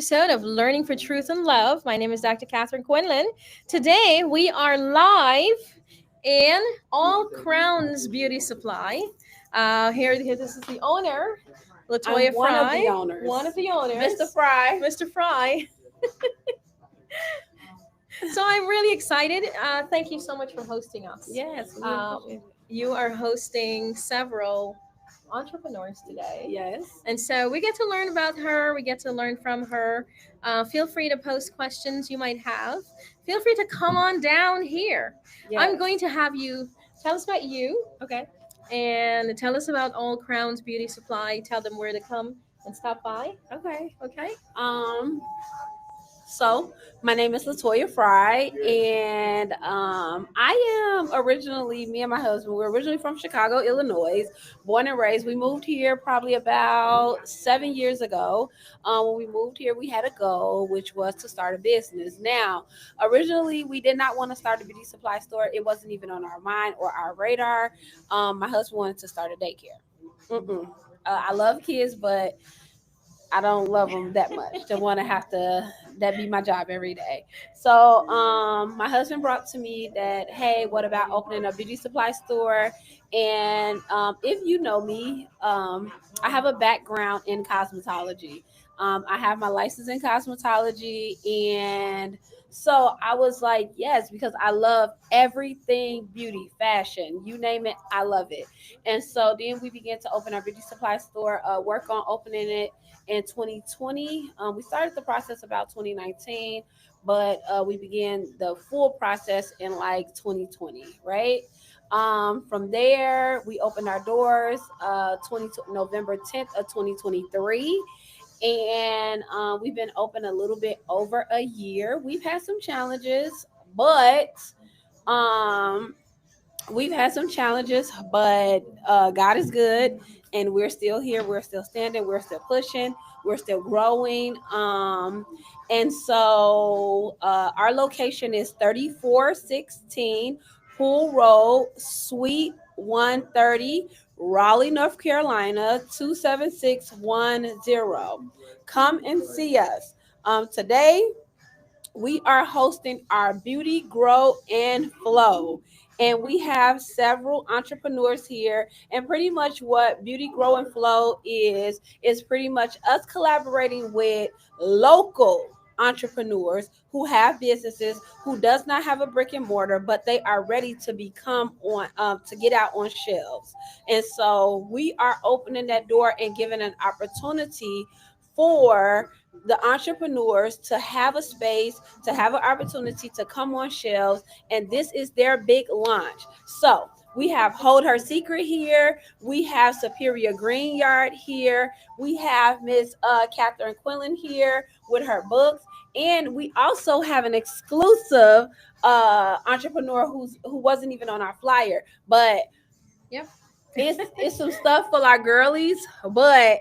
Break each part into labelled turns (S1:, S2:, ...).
S1: episode of Learning for Truth and Love. My name is Dr. Catherine Quinlan. Today we are live in All Crowns Beauty Supply. Here, this is the owner, Latoya
S2: I'm one of
S1: Fry.
S2: the owners.
S1: One of the owners.
S2: Mr. Fry.
S1: Mr. Fry. So I'm really excited. Thank you so much for hosting us.
S2: Yes.
S1: You are hosting several entrepreneurs today.
S2: Yes.
S1: And so we get to learn about her. We get to learn from her. Feel free to post questions you might have. Feel free to come on down here.
S2: Yes.
S1: I'm going to have you tell us about you.
S2: Okay.
S1: And tell us about All Crowns Beauty Supply. Tell them where to come and stop by.
S2: Okay.
S1: Okay.
S2: So my name is Latoya Fry, and I am originally, me and my husband, we're originally from Chicago, Illinois, born and raised. We moved here probably about 7 years ago. When we moved here, we had a goal, which was to start a business. Now, originally, we did not want to start a beauty supply store. It wasn't even on our mind or our radar. My husband wanted to start a daycare. I love kids, but I don't love them that much to want to have to that be my job every day. So my husband brought to me that, hey, what about opening a beauty supply store? And if you know me, I have a background in cosmetology. I have my license in cosmetology, and so I was like, yes, because I love everything beauty, fashion, you name it, I love it. And so then we began to open our beauty supply store, work on opening it in 2020. We started the process about 2019, but we began the full process in like 2020, right? From there, we opened our doors November 10th of 2023. And we've been open a little bit over a year. We've had some challenges, but um, God is good, and we're still here. We're still standing. We're still pushing. We're still growing. And so our location is 3416 Pool Road, Suite 130, Raleigh, North Carolina 27610. Come and see us. Today we are hosting our Beauty Grow and Flow, and we have several entrepreneurs here. And pretty much what Beauty Grow and Flow is pretty much us collaborating with local entrepreneurs who have businesses, who does not have a brick and mortar, but they are ready to become on to get out on shelves. And so we are opening that door and giving an opportunity for the entrepreneurs to have a space, to have an opportunity to come on shelves, and this is their big launch. So we have Hold Her Secret here, we have Superior Green Yard here, we have Miss Catherine Quinlan here with her books, and we also have an exclusive entrepreneur who wasn't even on our flyer, but
S1: Yep.
S2: it's some stuff for our girlies, but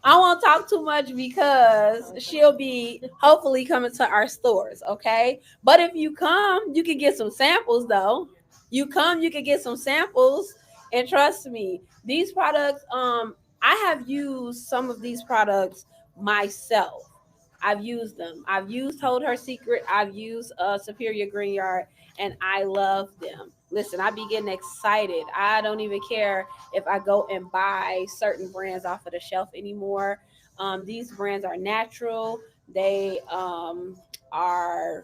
S2: I won't talk too much because she'll be hopefully coming to our stores, okay? But if you come, you can get some samples though. You come, you can get some samples, and trust me, these products, I have used some of these products myself. I've used them. I've used Hold Her Secret. I've used Superior Green Yard, and I love them. Listen, I be getting excited. I don't even care if I go and buy certain brands off of the shelf anymore. These brands are natural. They are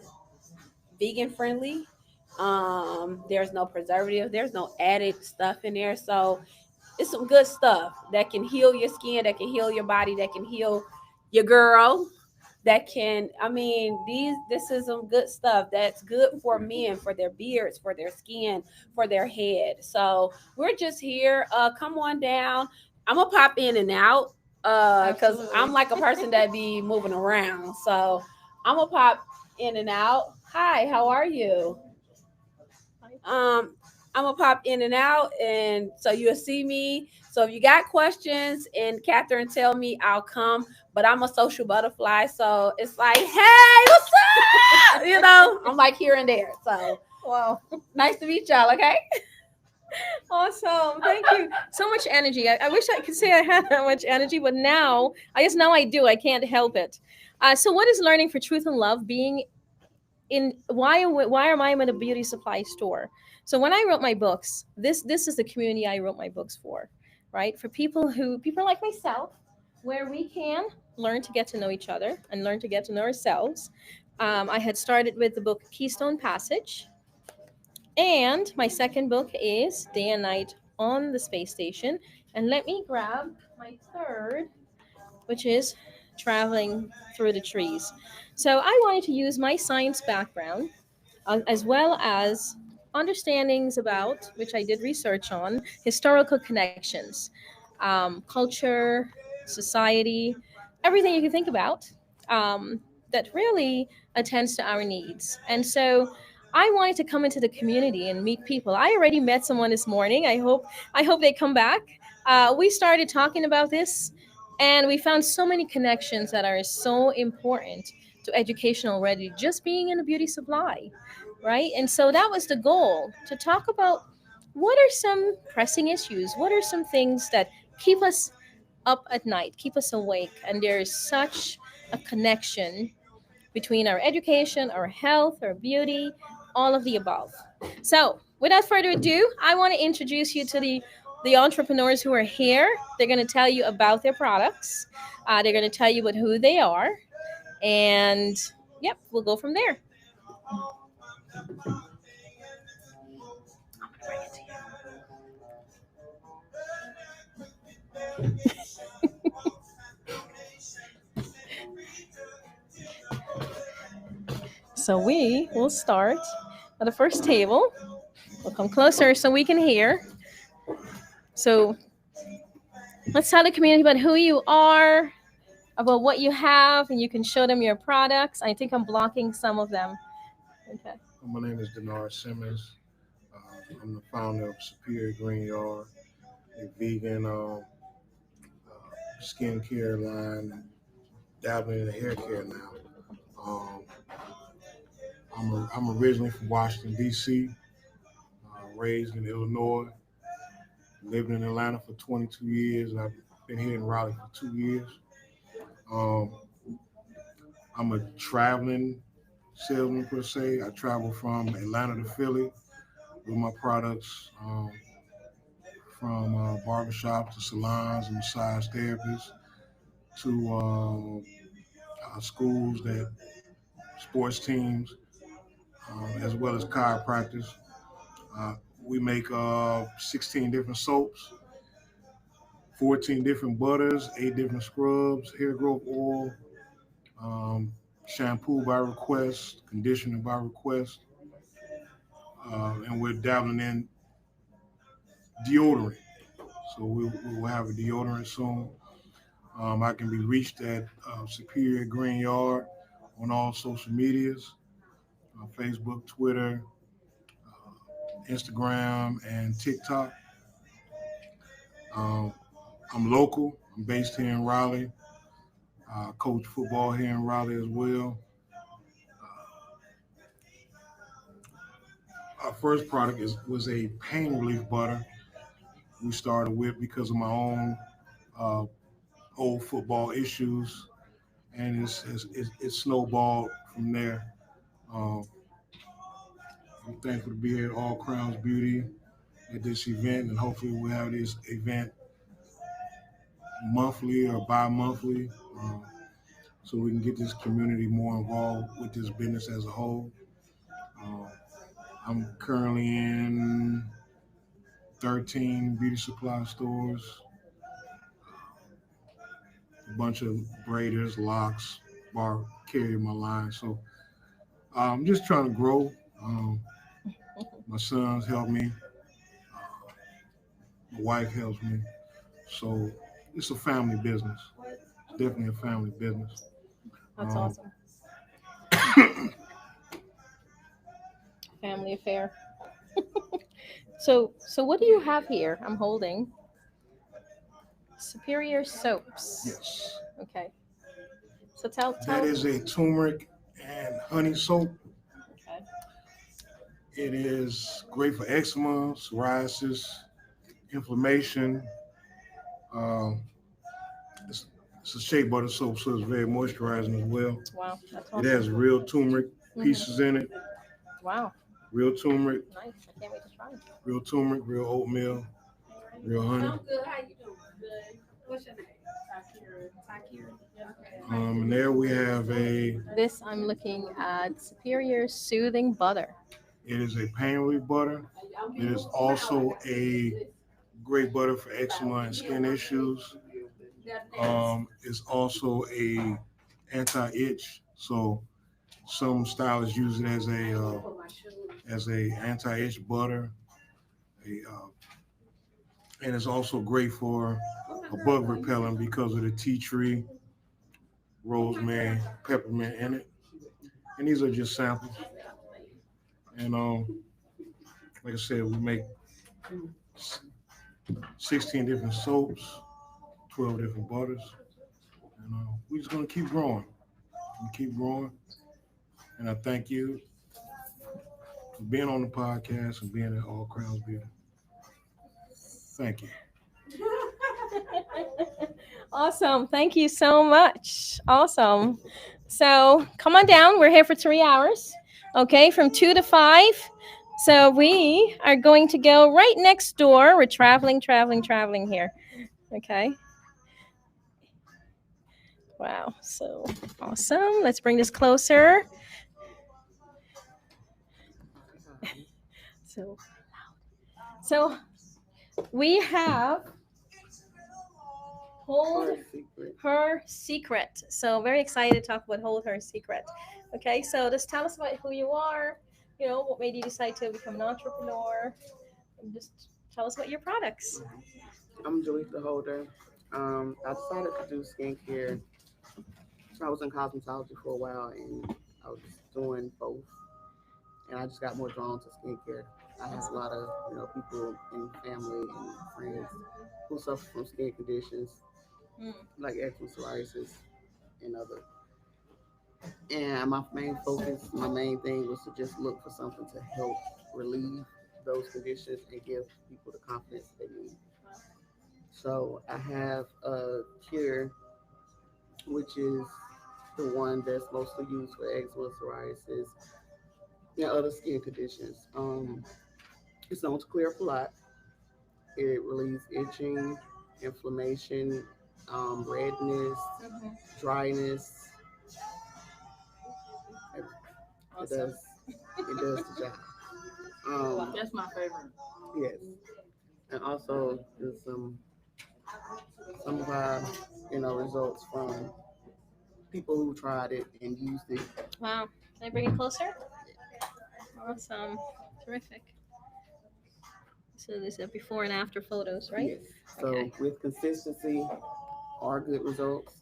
S2: vegan friendly. There's no preservative. There's no added stuff in there. So it's some good stuff that can heal your skin, that can heal your body, that can heal your girl, that can, I mean, this is some good stuff that's good for men, for their beards, for their skin, for their head. So we're just here. Come on down. I'm gonna pop in and out because I'm like a person that be moving around. So I'm gonna pop in and out. Hi, how are you? I'm gonna pop in and out, and so you'll see me. So if you got questions and Catherine tell me, I'll come. But I'm a social butterfly, so it's like, hey, what's up? I'm like here and there. So
S1: Wow.
S2: nice to meet y'all. Okay.
S1: Awesome. Thank you. So much energy. I wish I could say I had that much energy, but now, I guess now I do. I can't help it. So, what is learning for truth and love being in why am I in a beauty supply store? So when I wrote my books, this is the community I wrote my books for, right? For people like myself, where we can learn to get to know each other and learn to get to know ourselves. I had started with the book Keystone Passage, and my second book is Day and Night on the Space Station. And let me grab my third, which is Traveling Through the Trees. So I wanted to use my science background as well as understandings about, which I did research on, historical connections, culture, society, everything you can think about, that really attends to our needs. And so I wanted to come into the community and meet people. I already met someone this morning. I hope they come back. We started talking about this, and we found so many connections that are so important to education already, just being in a beauty supply, right? And so that was the goal, to talk about what are some pressing issues, what are some things that keep us up at night, keep us awake. And there is such a connection between our education, our health, our beauty, all of the above. So, without further ado, I want to introduce you to the entrepreneurs who are here. They're going to tell you about their products. They're going to tell you about who they are, and yep, we'll go from there. So we will start at the first table. We'll come closer so we can hear. So let's tell the community about who you are, about what you have, and you can show them your products. I think I'm blocking some of them. Okay.
S3: My name is Denard Simmons. Uh, I'm the founder of Superior Green Yard, a vegan skincare line, dabbling in the hair care now. Um, I'm originally from Washington, D.C., raised in Illinois, lived in Atlanta for 22 years, and I've been here in Raleigh for 2 years. Um, I'm a traveling salesman per se. I travel from Atlanta to Philly with my products, from barbershops to salons and massage therapists to schools, that sports teams, as well as chiropractors. We make 16 different soaps, 14 different butters, 8 different scrubs, hair growth oil, um, shampoo by request, conditioner by request, and we're dabbling in deodorant. So we will have a deodorant soon. I can be reached at Superior Green Yard on all social medias, Facebook, Twitter, Instagram, and TikTok. Um, I'm local. I'm based here in Raleigh. Coach football here in Raleigh as well. Our first product was a pain relief butter we started with because of my own uh, old football issues, and it snowballed from there. Um, I'm thankful to be here at All Crowns Beauty at this event, and hopefully we'll have this event monthly or bi-monthly, so we can get this community more involved with this business as a whole. Uh, I'm currently in 13 beauty supply stores, a bunch of braiders, locks, bar carry my line. So I'm just trying to grow. Um, my sons help me. My wife helps me. So it's a family business. It's definitely a family business.
S1: That's
S3: Um,
S1: awesome. Family affair. So what do you have here? I'm holding Superior Soaps.
S3: yes.
S1: Okay. So tell
S3: That is a turmeric and honey soap.
S1: Okay.
S3: It is great for eczema, psoriasis, inflammation. Um, it's, it's a shea butter soap, so it's very moisturizing as well.
S1: Wow, that's
S3: It
S1: awesome.
S3: has real turmeric pieces in it,
S1: Wow,
S3: real turmeric,
S1: nice. I can't wait to try.
S3: real oatmeal, real honey.
S2: I'm good. How you doing? Good. What's your name? Takira. Takira.
S3: And there we have
S1: This I'm looking at Superior Soothing Butter.
S3: it is a pain relief butter. It is also a great butter for eczema and skin issues. It's also a anti-itch. So some stylists use it as a anti-itch butter. And it's also great for a bug repellent because of the tea tree, rosemary, peppermint in it. And these are just samples. And like I said, we make 16 different soaps, 12 different butters. And we're just going to keep growing. And I thank you for being on the podcast and being at All Crowns Beauty. Thank you.
S1: Awesome. Thank you so much. Awesome. So come on down. We're here for 3 hours. Okay, from 2 to 5. So we are going to go right next door. We're traveling here. Okay. Wow. So awesome. Let's bring this closer. So we have Hold Her Secret. So very excited to talk about Hold Her Secret. Okay, so just tell us about who you are, what made you decide to become an entrepreneur, and just tell us about your products.
S4: I'm Jalisa Holder. I decided to do skincare. I was in cosmetology for a while and I was doing both. And I just got more drawn to skincare. I have a lot of, people in family and friends who suffer from skin conditions like eczema, psoriasis, and other. And my main thing was to just look for something to help relieve those conditions and give people the confidence they need. So I have a cure, which is the one that's mostly used for eczema, psoriasis, and other skin conditions. It's known to clear up a lot. It relieves itching, inflammation, redness, dryness. It does the job.
S2: That's my favorite.
S4: Yes, and also there's some of our results from people who tried it and used it.
S1: Wow. Can I bring it closer? Awesome. Terrific. So these are before and after photos, right?
S4: Yes. So
S1: Okay.
S4: with consistency are good results.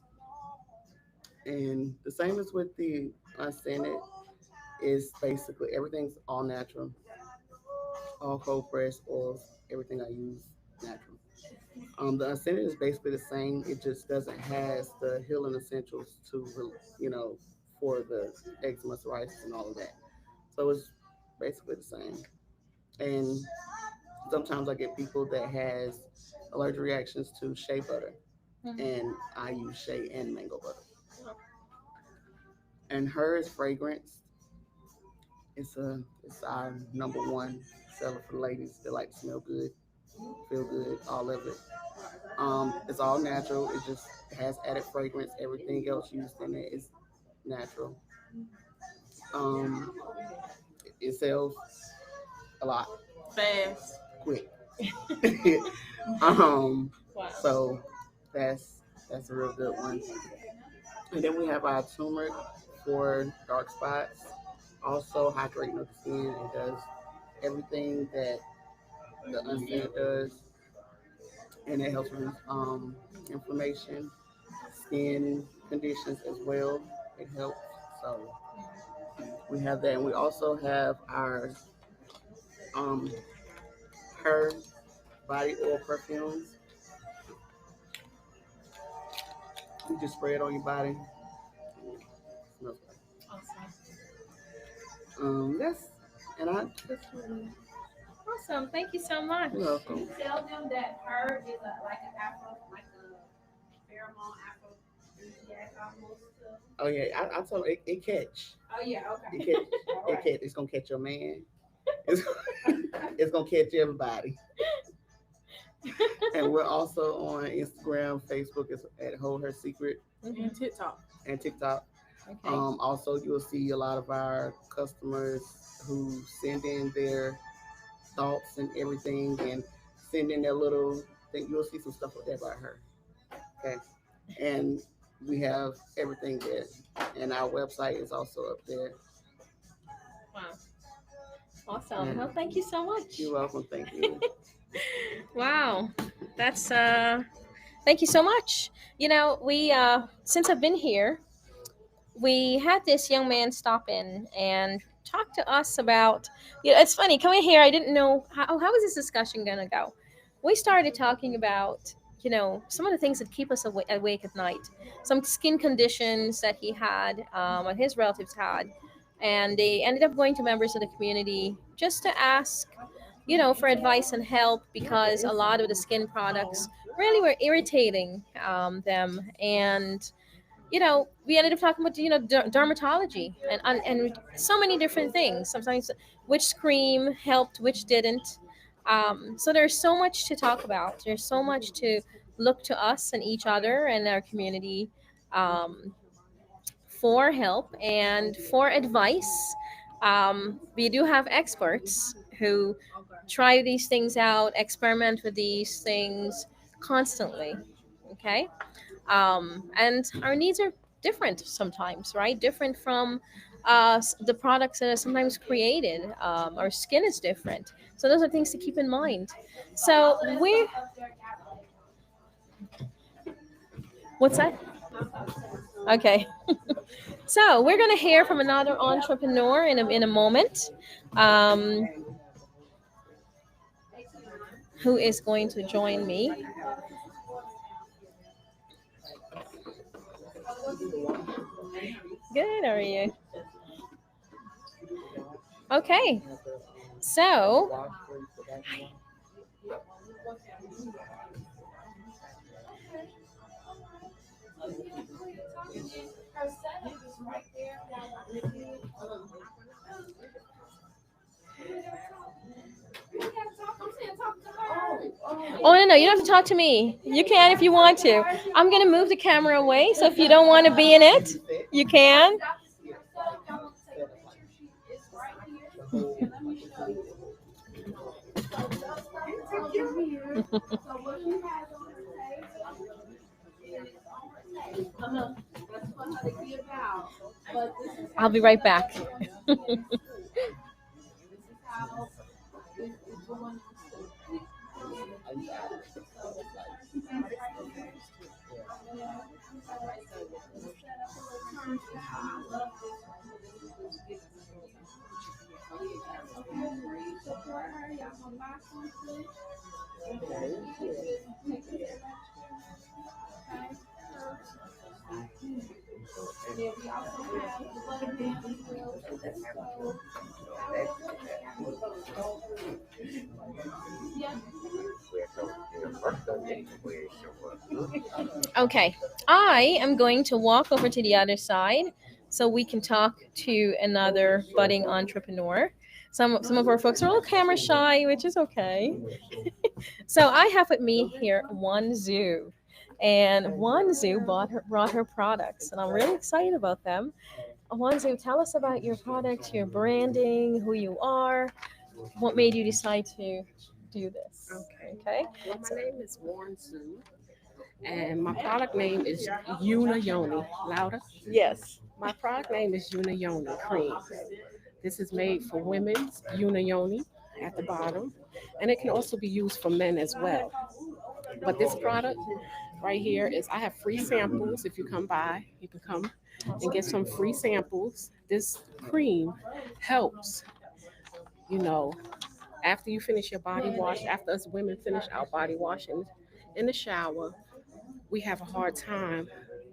S4: And the same as with the unscented, is basically everything's all natural. All cold pressed oils, everything I use natural. The unscented is basically the same. It just doesn't has the healing essentials for the eczema, psoriasis, and all of that. So it's basically the same. And sometimes I get people that has allergic reactions to shea butter, and I use shea and mango butter. And hers fragrance. It's our number one seller for the ladies that like to smell good, feel good, all of it. It's all natural. It just has added fragrance. Everything else used in it is natural. Um, it sells a lot,
S2: Fast.
S4: quick.
S1: Wow.
S4: So that's a real good one. And then we have our turmeric for dark spots. Also hydrating of the skin. It does everything that the unscented does, and it helps with inflammation, skin conditions as well. It helps. So we have that, and we also have our her body oil perfumes. You just spray it on your body. Smells good.
S2: Awesome.
S4: That's And I
S1: Awesome. Thank you so much.
S4: you're welcome.
S2: Tell them that her is like an Afro, like a pheromone aphrodisiac almost.
S4: Oh yeah, I told her it catch.
S2: Oh yeah, okay.
S4: It catch.
S2: All right.
S4: It's gonna catch your man. It's, it's gonna catch everybody. And we're also on Instagram, Facebook is at Hold Her Secret,
S2: And TikTok.
S4: and TikTok.
S1: Okay.
S4: Also, you'll see a lot of our customers who send in their thoughts and everything, and send in their little thing. You'll see some stuff up there about her. Okay, and we have everything there, and our website is also up there.
S1: Wow. Awesome.
S4: Yeah.
S1: Well, thank you so much.
S4: You're welcome. Thank you.
S1: Wow. That's thank you so much. You know, we since I've been here, we had this young man stop in and talk to us about, it's funny coming here. I didn't know how is this discussion going to go. We started talking about, some of the things that keep us awake at night, some skin conditions that he had, or his relatives had, and they ended up going to members of the community just to ask, for advice and help, because a lot of the skin products really were irritating them. And we ended up talking about dermatology and so many different things. Sometimes which cream helped, which didn't. So there's so much to talk about. There's so much to look to us and each other and our community for help and for advice. We do have experts who try these things out, experiment with these things constantly. Okay. And our needs are different sometimes, right? Different from the products that are sometimes created. Our skin is different. So those are things to keep in mind. So what's that? Okay. So we're going to hear from another entrepreneur in a moment, who is going to join me. Good, how are you? Okay, so oh no, you don't have to talk to me. You can if you want to. I'm gonna move the camera away, so if you don't want to be in it, you can. I'll be right back. Okay, I am going to walk over to the other side so we can talk to another budding entrepreneur. Some of our folks are a little camera shy, which is okay. So I have with me here One Zoo, and One Zoo brought her products, and I'm really excited about them. One Zoo, tell us about your products, your branding, who you are, what made you decide to do this. Okay.
S5: Well, my name is Warren Sue, and my product name is Una Yoni. Louder.
S1: Yes.
S5: My product name is Una Yoni Cream. This is made for women's Una Yoni at the bottom, and it can also be used for men as well. But this product right here is, I have free samples. If you come by, you can come and get some free samples. This cream helps, after you finish your body wash, after us women finish our body wash in the shower, we have a hard time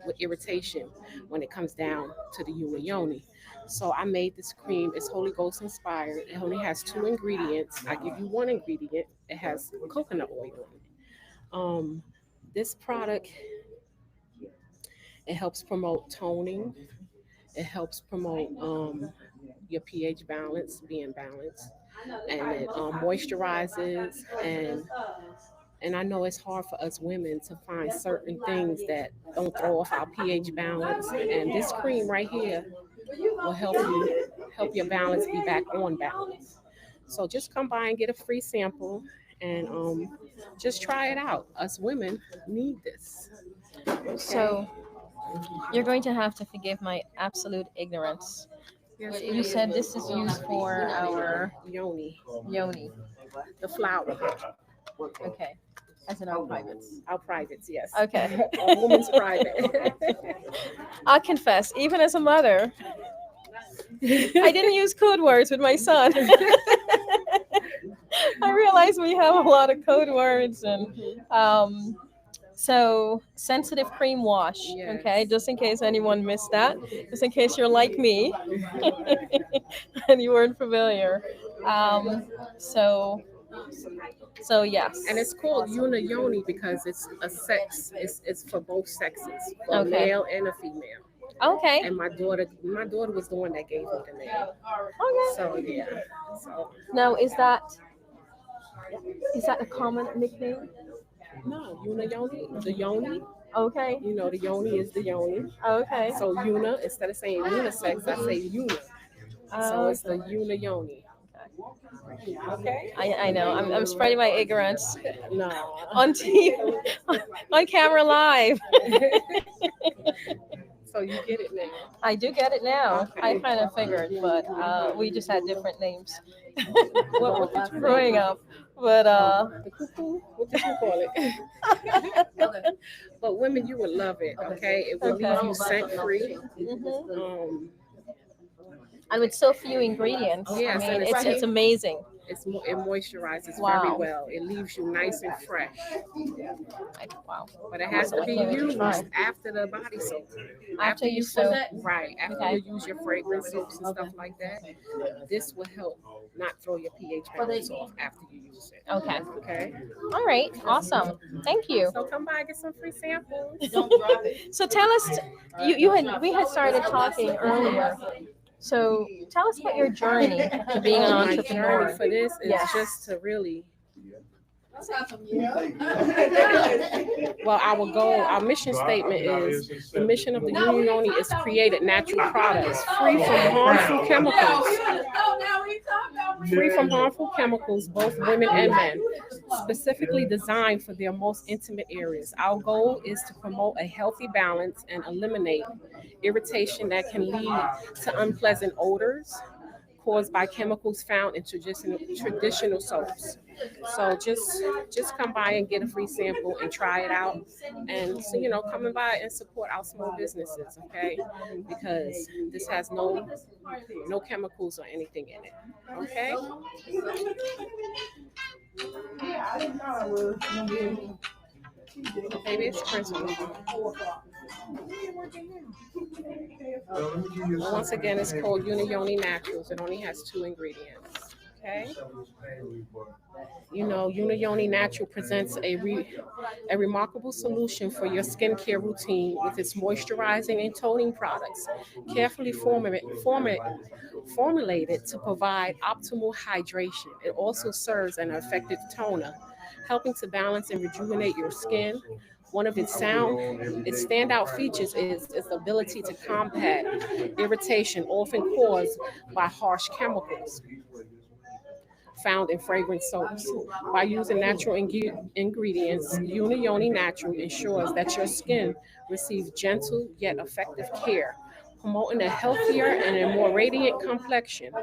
S5: with irritation when it comes down to the yoni. So I made this cream. It's Holy Ghost inspired. It only has two ingredients. I give you one ingredient. It has coconut oil in it. This product, it helps promote toning. It helps promote your pH balance, being balanced, and it moisturizes. And I know it's hard for us women to find certain things that don't throw off our pH balance. And this cream right here will help your balance be back on balance. So just come by and get a free sample and just try it out. Us women need this.
S1: So you're going to have to forgive my absolute ignorance.
S5: Yes,
S1: You said this is used for our
S5: yoni,
S1: yoni.
S5: the flower,
S1: Okay. As in our privates.
S5: our privates, yes.
S1: Okay.
S5: A woman's private.
S1: I'll confess, even as a mother, I didn't use code words with my son. I realize we have a lot of code words and so sensitive cream wash.
S5: Yes.
S1: Okay, just in case anyone missed that, just in case you're like me and you weren't familiar. So yes.
S5: And it's called Yoni because it's a sex. It's for both sexes, for a
S1: Okay.
S5: male and a female.
S1: Okay.
S5: And my daughter was the one that gave me the name.
S1: Okay.
S5: So yeah. So
S1: Now is that a common nickname?
S5: no, Yoni, the yoni.
S1: Okay.
S5: You know, the yoni is the yoni.
S1: Okay.
S5: So Yuna, instead of saying unisex, I say Yuna. So it's the yoni. Okay.
S1: I know. I'm spreading my ignorance
S5: No.
S1: on TV, on camera live.
S5: So you get it now.
S1: I do get it now. I kind of figured, but we just had different names
S5: What did you
S1: growing up. But
S5: The cuckoo? What did you call it? But women, you would love it. Okay, it will leave you scent free.
S1: mhm. And with so few ingredients,
S5: Yes,
S1: I
S5: and
S1: mean, it's amazing.
S5: It moisturizes
S1: Wow.
S5: very well. It leaves you nice and fresh.
S1: Wow.
S5: But it has to be
S1: I can't wait to
S5: used
S1: try.
S5: after the body soap.
S1: After you
S5: soap,
S1: soak.
S5: right? After
S1: Okay.
S5: you use your fragrance soaps and stuff like that, this will help not throw your pH balance off after you use it.
S1: Okay.
S5: Okay.
S1: All right. Awesome. Thank you.
S5: So come by and get some free samples.
S1: So tell us, we had started talking earlier. So tell us about your journey to being an
S5: My journey
S1: entrepreneur.
S5: for this is
S1: Yes.
S5: just to really. Well, our mission statement is the mission of the Yoni is created natural products free from harmful chemicals. Free from harmful chemicals, both women and men, specifically designed for their most intimate areas. Our goal is to promote a healthy balance and eliminate irritation that can lead to unpleasant odors caused by chemicals found in traditional soaps. So just come by and get a free sample and try it out, and so coming by and support our small businesses, okay? Because this has no chemicals or anything in it, okay? Baby, it's principal. Once again, it's called Yoni Naturals. It only has two ingredients. Okay. Yoni Natural presents a remarkable solution for your skincare routine with its moisturizing and toning products, carefully formulated to provide optimal hydration. It also serves an effective toner, helping to balance and rejuvenate your skin. One of its standout features is its ability to combat irritation often caused by harsh chemicals found in fragrance soaps. By using natural ingredients, Yoni Natural ensures that your skin receives gentle yet effective care, promoting a healthier and a more radiant complexion.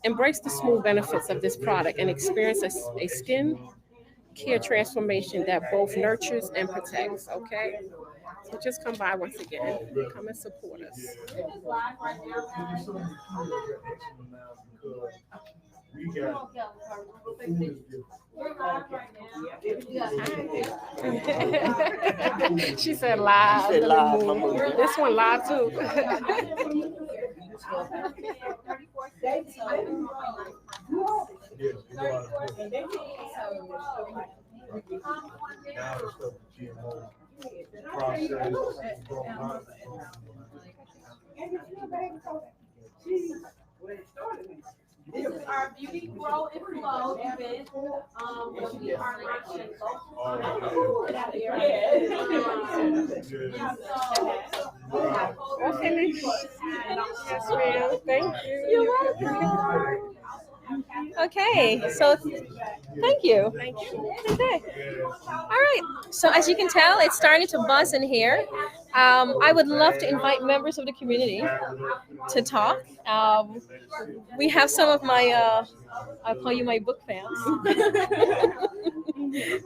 S5: Embrace the smooth benefits of this product and experience a skin care transformation that both nurtures and protects, okay? So just come by once again. Come and support us. She said live.
S4: She said
S5: Let me
S4: live,
S5: move.
S4: I'm moving.
S5: This one live too.
S2: This is our Beauty Grow and Flow event. We are launching
S5: We're finished. Yes, ma'am. Thank you.
S1: You're welcome. Okay, so thank you.
S5: Thank you.
S1: Okay. All right. So as you can tell, it's starting to buzz in here. I would love to invite members of the community to talk. We have some of my, I'll call you my book fans,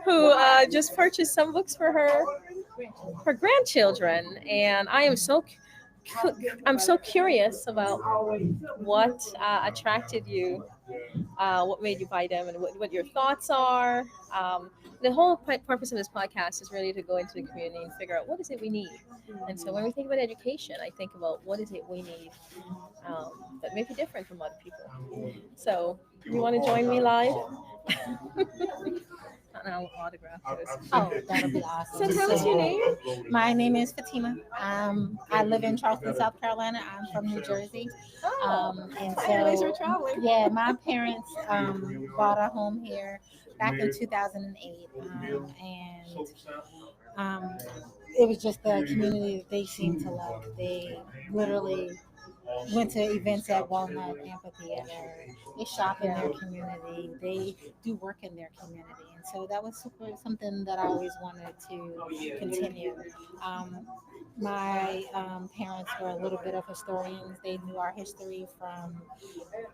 S1: who just purchased some books for her grandchildren, and I'm so curious about what attracted you, what made you buy them, and what your thoughts are. The whole purpose of this podcast is really to go into the community and figure out what is it we need. And so when we think about education, I think about what is it we need that may be different from other people. So you want to join me live? And I'll autograph this.
S6: Oh, that'll be
S1: So
S6: awesome.
S1: tell us your name.
S6: My name is Fatima. I live in Charleston, South Carolina. I'm from New Jersey. And
S1: Thanks for
S6: so,
S1: traveling.
S6: yeah, my parents bought a home here back in 2008. And it was just the community that they seemed to love. They literally went to events at Walnut Amphitheater. They shop in their community. They do work in their community. And so that was something that I always wanted to continue. My parents were a little bit of historians. They knew our history from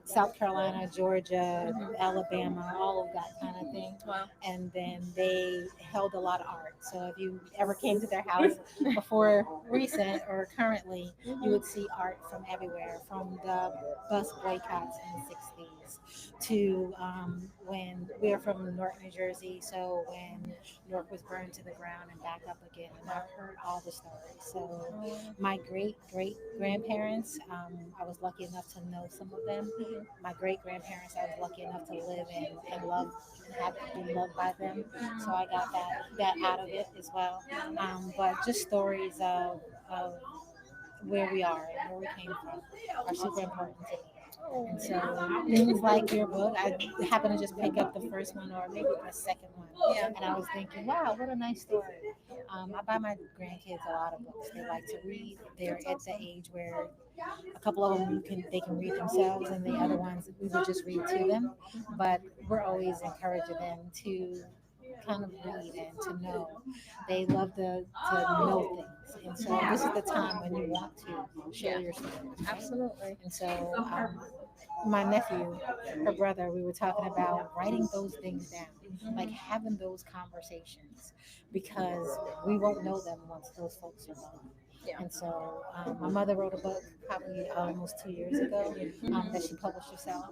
S6: South Carolina, Georgia, Alabama, all of that kind of thing.
S1: Wow.
S6: And then they held a lot of art. So if you ever came to their house before recent or currently, you would see art from everywhere, from the bus boycotts in the 60s to when we're from Newark, New Jersey. So when Newark was burned to the ground and back up again, and I've heard all the stories. So my great grandparents, I was lucky enough to know some of them. My great grandparents, I was lucky enough to live and love and have been loved by them. So I got that out of it as well. But just stories of where we are and where we came from are super important to me. And so things like your book, I happened to just pick up the first one or maybe the second one.
S1: Yeah.
S6: And I was thinking, wow, what a nice story. I buy my grandkids a lot of books. They like to read. They're at the age where a couple of them they can read themselves, and the other ones we would just read to them. But we're always encouraging them to kind of read and to know. They love to know things. And so this is the time when you want to share your story.
S1: Absolutely.
S6: And so my nephew, her brother, we were talking about writing those things down, like having those conversations, because we won't know them once those folks are gone.
S1: Yeah.
S6: And so my mother wrote a book probably almost 2 years ago that she published herself.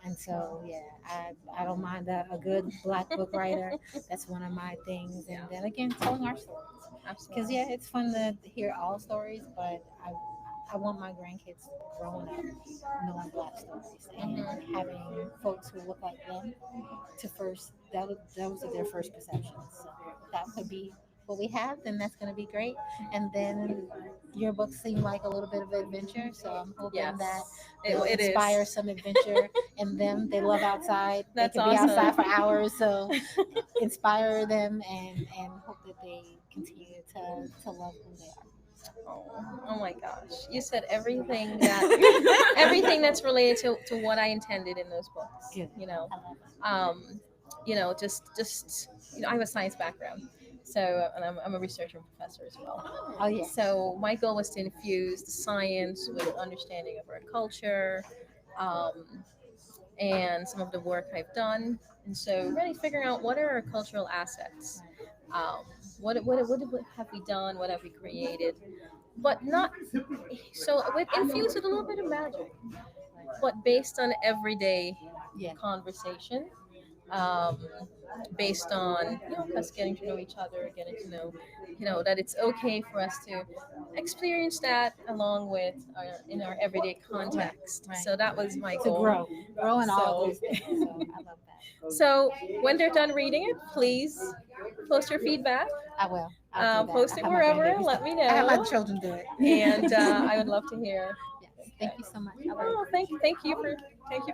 S6: And so, yeah, I don't mind a good Black book writer. That's one of my things. And then again, telling our stories.
S1: Absolutely.
S6: Because, yeah, it's fun to hear all stories, but I want my grandkids growing up knowing Black stories and having folks who look like them to first, those are their first perceptions. So that could be what we have, then that's going to be great. And then your books seem like a little bit of adventure, so I'm hoping
S1: Yes.
S6: that
S1: It
S6: it'll
S1: is.
S6: inspire some adventure in them. They love outside.
S1: That's
S6: they can
S1: awesome.
S6: be outside for hours, so inspire them and hope that they continue to love who they are.
S1: Oh my gosh. You said everything that everything that's related to what I intended in those books.
S6: Good.
S1: You know.
S6: I love it.
S1: Just I have a science background. So and I'm a researcher and professor as well.
S6: Oh yeah.
S1: So my goal was to infuse the science with an understanding of our culture, and some of the work I've done. And so really figuring out what are our cultural assets. What have we done? What have we created? But not so with infused with a little bit of magic, but based on everyday
S6: Yeah.
S1: conversation, um, based on us getting to know each other, getting to know, that it's okay for us to experience that along with in our everyday context.
S6: Right.
S1: So that was my
S6: To
S1: goal.
S6: grow in all
S1: So-
S6: those things. So I love that.
S1: So when they're done reading it, please post your feedback.
S6: I will. I'll do that.
S1: Post
S6: I
S1: it
S6: have my
S1: wherever.
S6: grandbabies
S1: Let
S6: do
S1: me
S6: it. I have my
S1: know.
S6: children do it.
S1: And I would love to hear.
S6: Yes. Thank you so much. I love
S1: Oh, thank you for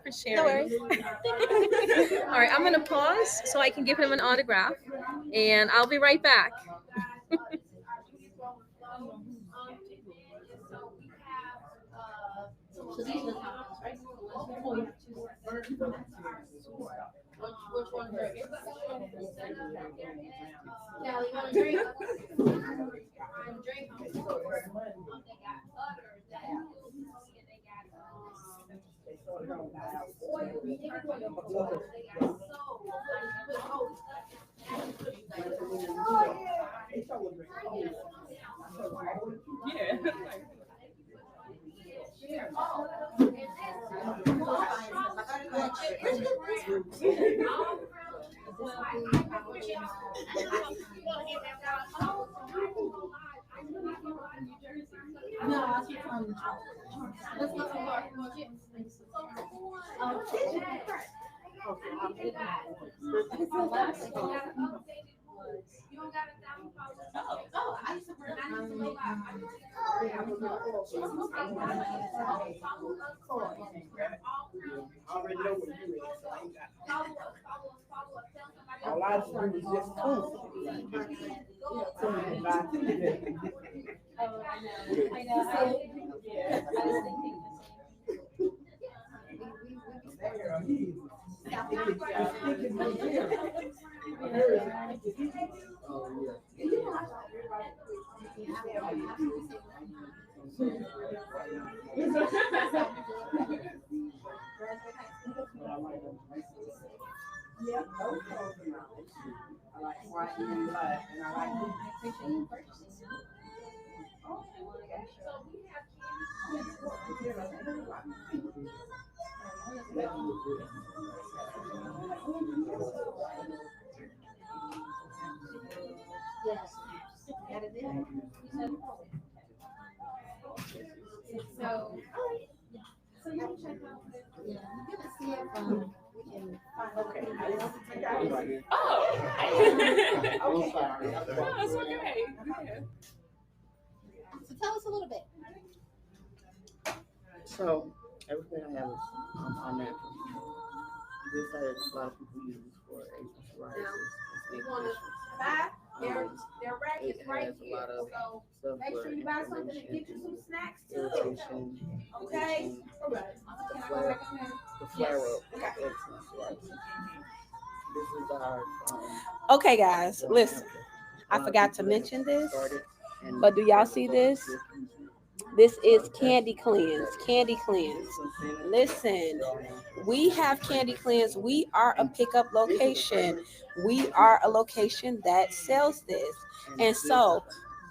S6: No
S1: sharing.
S6: worries.
S1: All right, I'm gonna pause so I can give him an autograph, and I'll be right back.
S7: All I just do is just cool. Yeah. I like white and black, and I like
S4: I'm sorry.
S6: So tell us a little bit.
S4: So everything I have is all natural. This I have a lot of people use for Asian psoriasis. It has a lot of stuff for inflammation, irritation, itching, the flare up of eczema, psoriasis. This is our
S2: Okay, guys, listen. I forgot to mention this, but do y'all see this? This is Candy Cleanse. Candy Cleanse. Listen, we have Candy Cleanse. We are a pickup location. We are a location that sells this. And so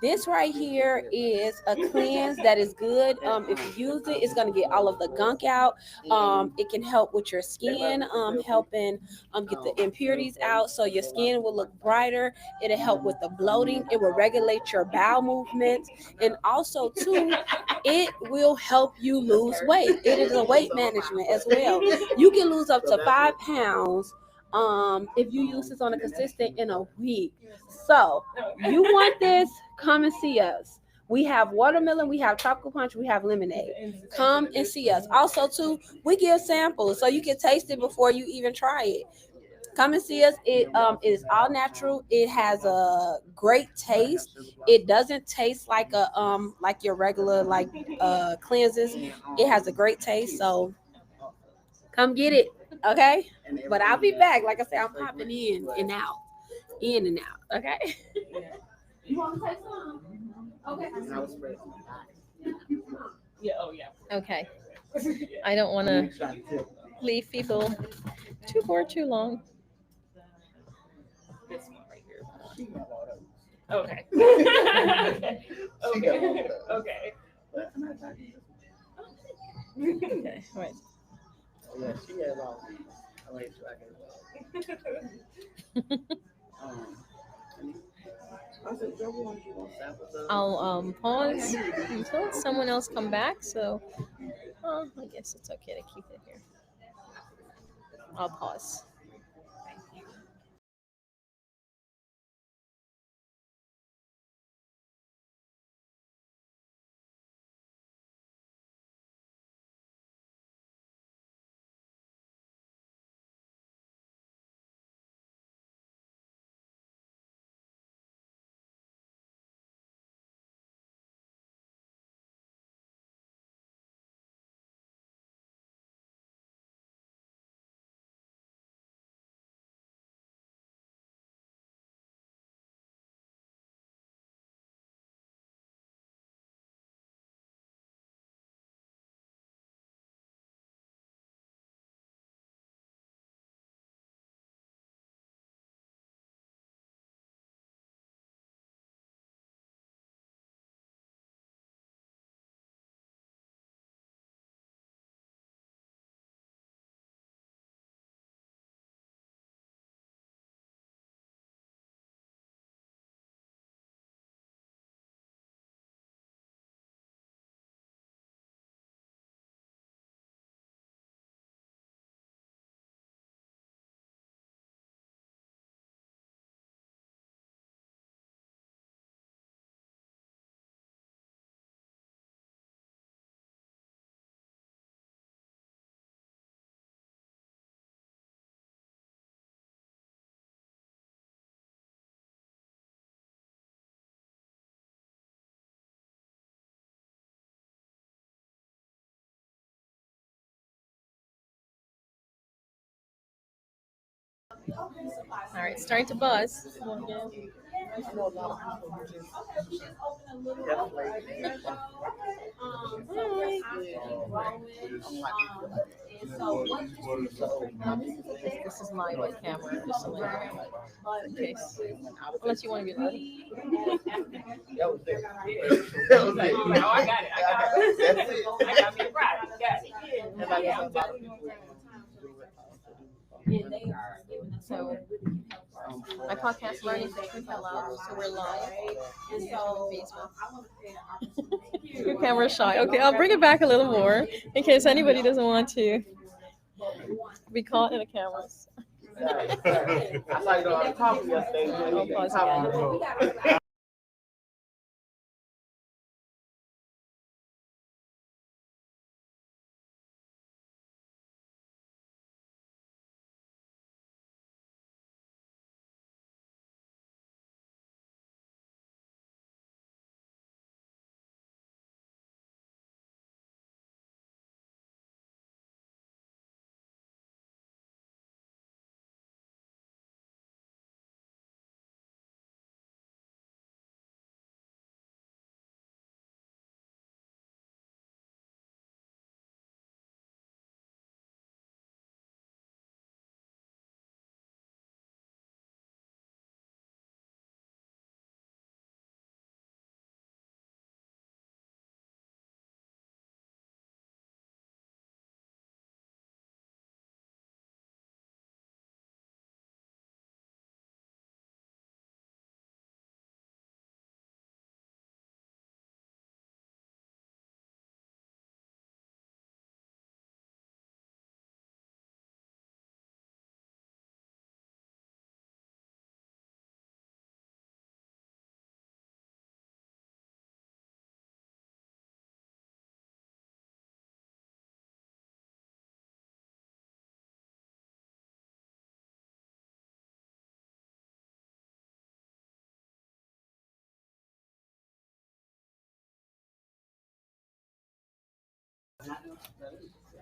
S2: this right here is a cleanse that is good. If you use it, it's gonna get all of the gunk out. It can help with your skin, helping get the impurities out, so your skin will look brighter. It'll help with the bloating. It will regulate your bowel movements, and also too, it will help you lose weight. It is a weight management as well. You can lose up to 5 pounds. If you use this on a consistent in a week. So you want this, come and see us. We have watermelon, we have tropical punch, we have lemonade. Come and see us. Also too, we give samples so you can taste it before you even try it. Come and see us. It is all natural. It has a great taste. It doesn't taste like like your regular cleanses. It has a great taste. So come get it, okay? But I'll be back. Like I said, I'm popping in and out, okay?
S4: You want to take some? Okay. And I was spread some.
S7: Yeah, oh yeah.
S1: Okay. I don't want to leave people too bored too long.
S7: This one right here. Okay.
S4: Okay.
S7: Okay.
S1: Okay. All right.
S4: Yeah, she has all. I like I said, "Joe, you want samples of?"
S1: I'll pause until someone else come back. So, I guess it's okay to keep it here. I'll pause. All right, starting to buzz. This is live on camera, just so you know, in case. Unless you want to be live.
S4: That was there.
S7: That was like, no, I got it. That's it. I got me a ride. Got it.
S4: And like,
S7: Yeah,
S4: a
S7: I'm
S4: lot
S7: done.
S4: of people
S1: So my podcast, Learning to Truth Out Loud. So we're live on Facebook. Your camera's shy. Okay, I'll bring it back a little more in case anybody doesn't want to be caught in the cameras.
S4: I saw you on coffee yesterday.
S1: I'll pause again.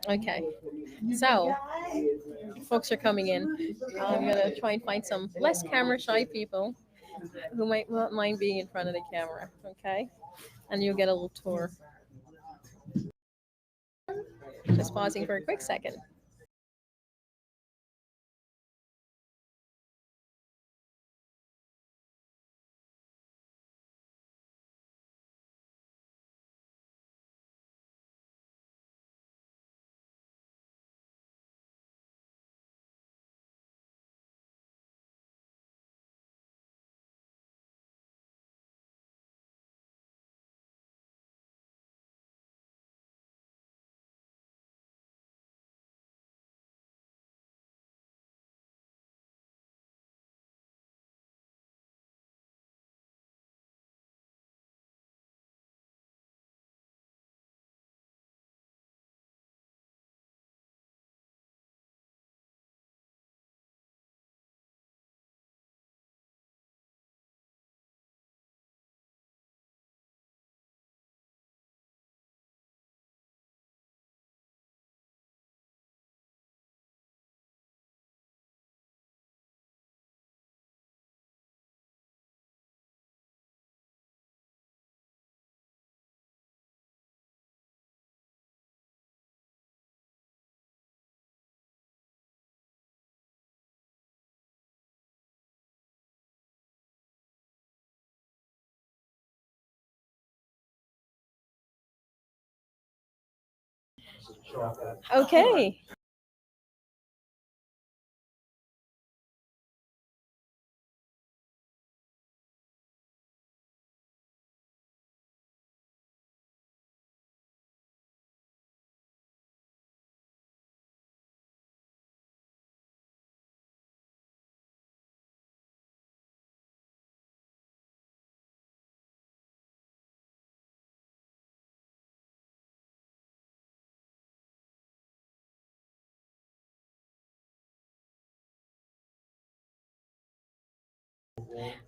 S1: Okay, so folks are coming in. I'm gonna try and find some less camera shy people who might not mind being in front of the camera. Okay, and you'll get a little tour. Just pausing for a quick second. Okay.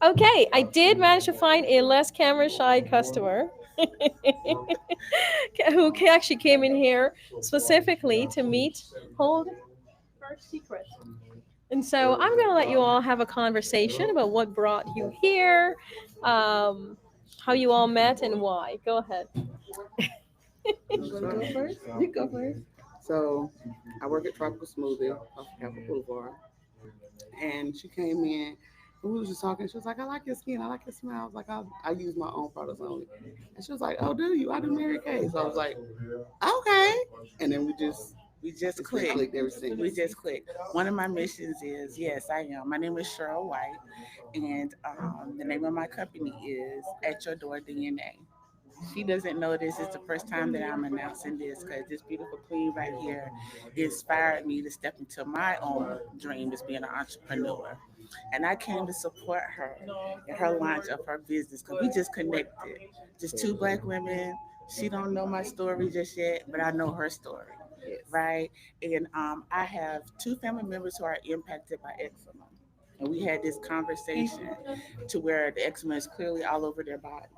S1: Okay, I did manage to find a less camera shy customer who actually came in here specifically to meet Hold First Secret. And so I'm going to let you all have a conversation about what brought you here, how you all met, and why. Go ahead.
S4: You wanna go first? You go first. So I work at Tropical Smoothie off Capitol Boulevard. And she came in and we was just talking. She was like, I like your skin, I like your smile. I was like, I use my own products only. And she was like, oh, do you? I do Mary Kay. So I was like, okay. And then
S8: We just
S4: it's been
S8: clicked.
S4: clicked ever since.
S8: We just clicked. One of my missions is yes, I am. My name is Cheryl White, and the name of my company is At Your Door DNA. She doesn't know this is the first time that I'm announcing this because this beautiful queen right here inspired me to step into my own dream as being an entrepreneur. And I came to support her in her launch of her business because we just connected. Just two black women. She don't know my story just yet, but I know her story,
S4: Yes.
S8: right? And I have two family members who are impacted by eczema. And we had this conversation to where the eczema is clearly all over their bodies.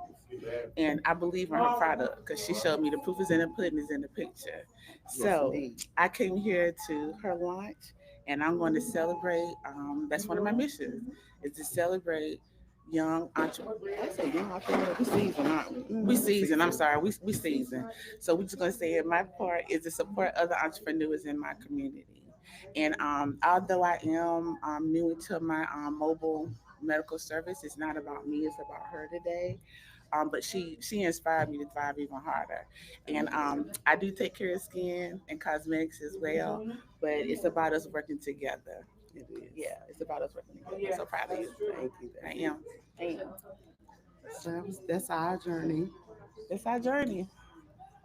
S8: And I believe in her product because she showed me the proof is in the pudding is in the picture.
S4: Yes,
S8: So
S4: indeed.
S8: I came here to her launch and I'm going to celebrate. That's one of my missions is to celebrate young entrepreneurs. I say young entrepreneurs. We season, aren't we? We season. I'm sorry. We season. So we're just going to say it. My part is to support other entrepreneurs in my community. And although I am new into my mobile medical service, it's not about me. It's about her today. But she inspired me to thrive even harder. And I do take care of skin and cosmetics as well, but it's about us working together.
S4: It is.
S8: Yeah, it's about us working together. So proud of you.
S4: Thank you.
S8: I am. I am.
S4: So that's our journey.
S8: That's our journey.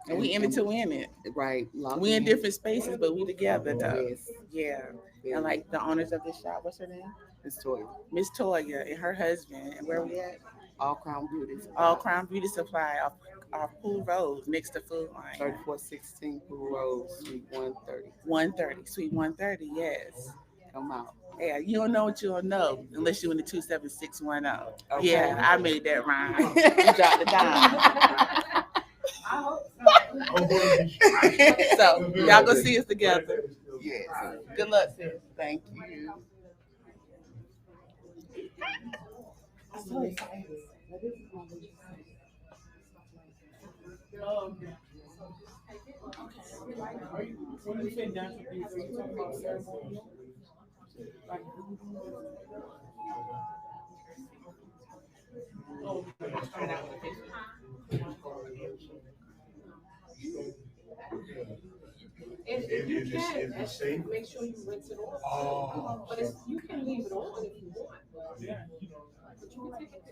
S8: And we in it to win it.
S4: Right. Locked
S8: We in different spaces, but we together though.
S4: Yes.
S8: Yeah.
S4: Yeah.
S8: And like the owners of this shop, what's her name?
S4: It's Toya.
S8: Miss Toya and her husband. And where we at?
S4: All Crown Beauties.
S8: All Crown Beauty Supply off Pool Road next to Food Line.
S4: 3416 Pool Road, Suite 130.
S8: 130, Suite 130, yes.
S4: Come out.
S8: Yeah, you don't know what you don't know unless you're in the 27610.
S4: Okay.
S8: Yeah, I made that rhyme. You dropped it down. So y'all go see us together.
S4: Yes.
S8: Good luck, sis.
S4: Thank you.
S7: If you can, make sure you rinse it off.
S3: Oh.
S7: But you can leave it on if you want. But you can take it.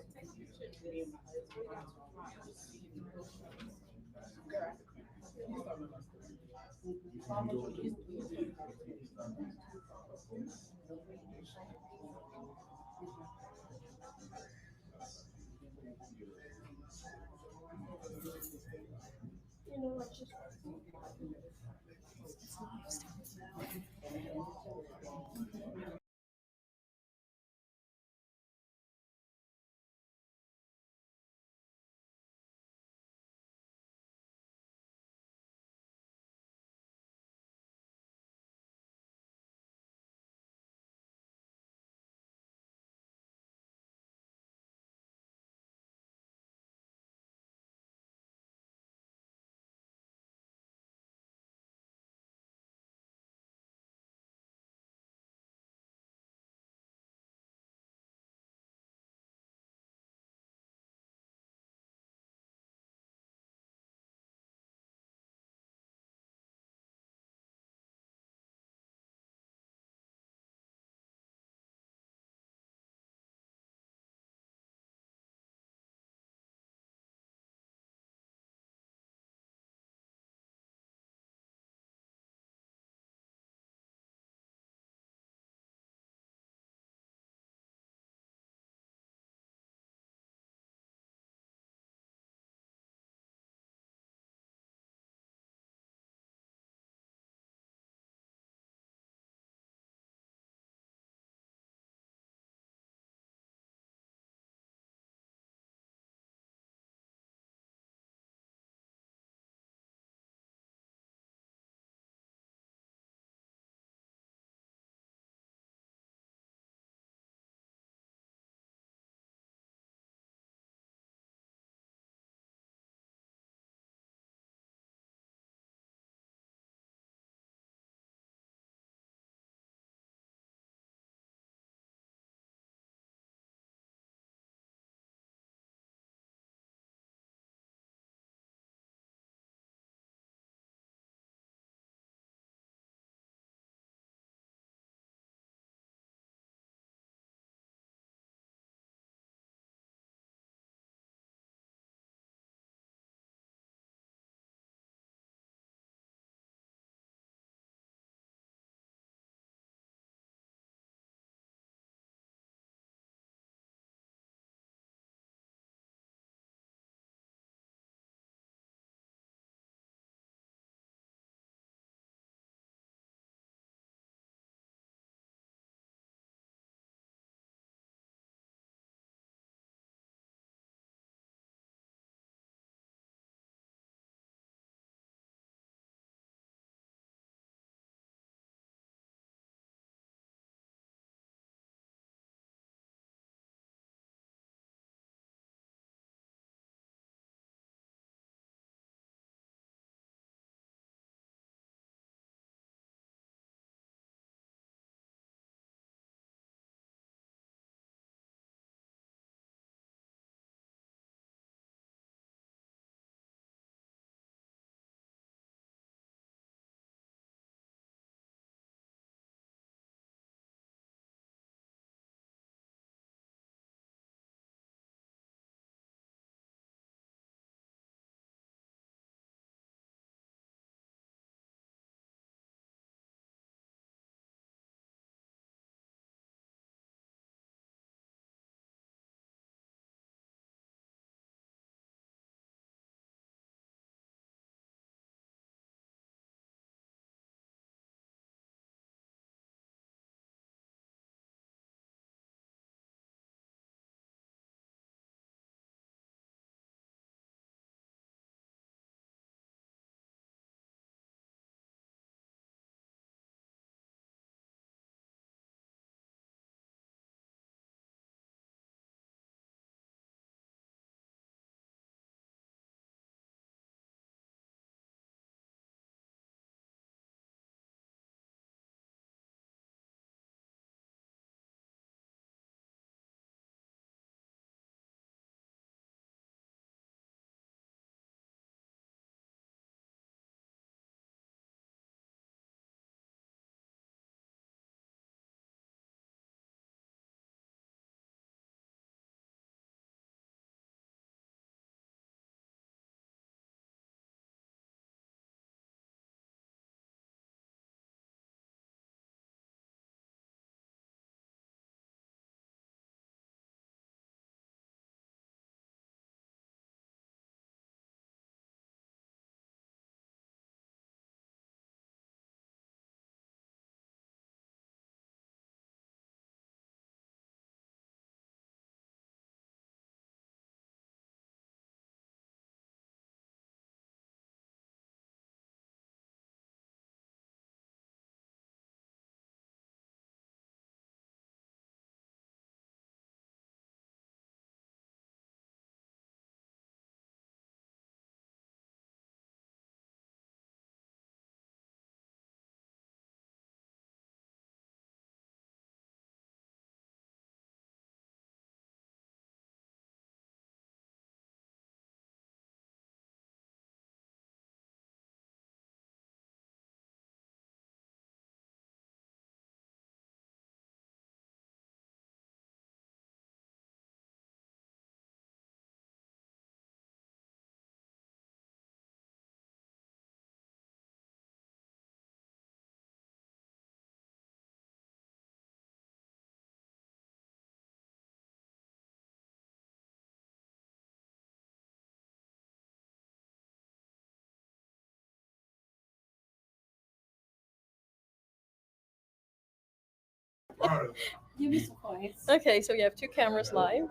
S2: Give me some points.
S1: Okay, so we have two cameras live.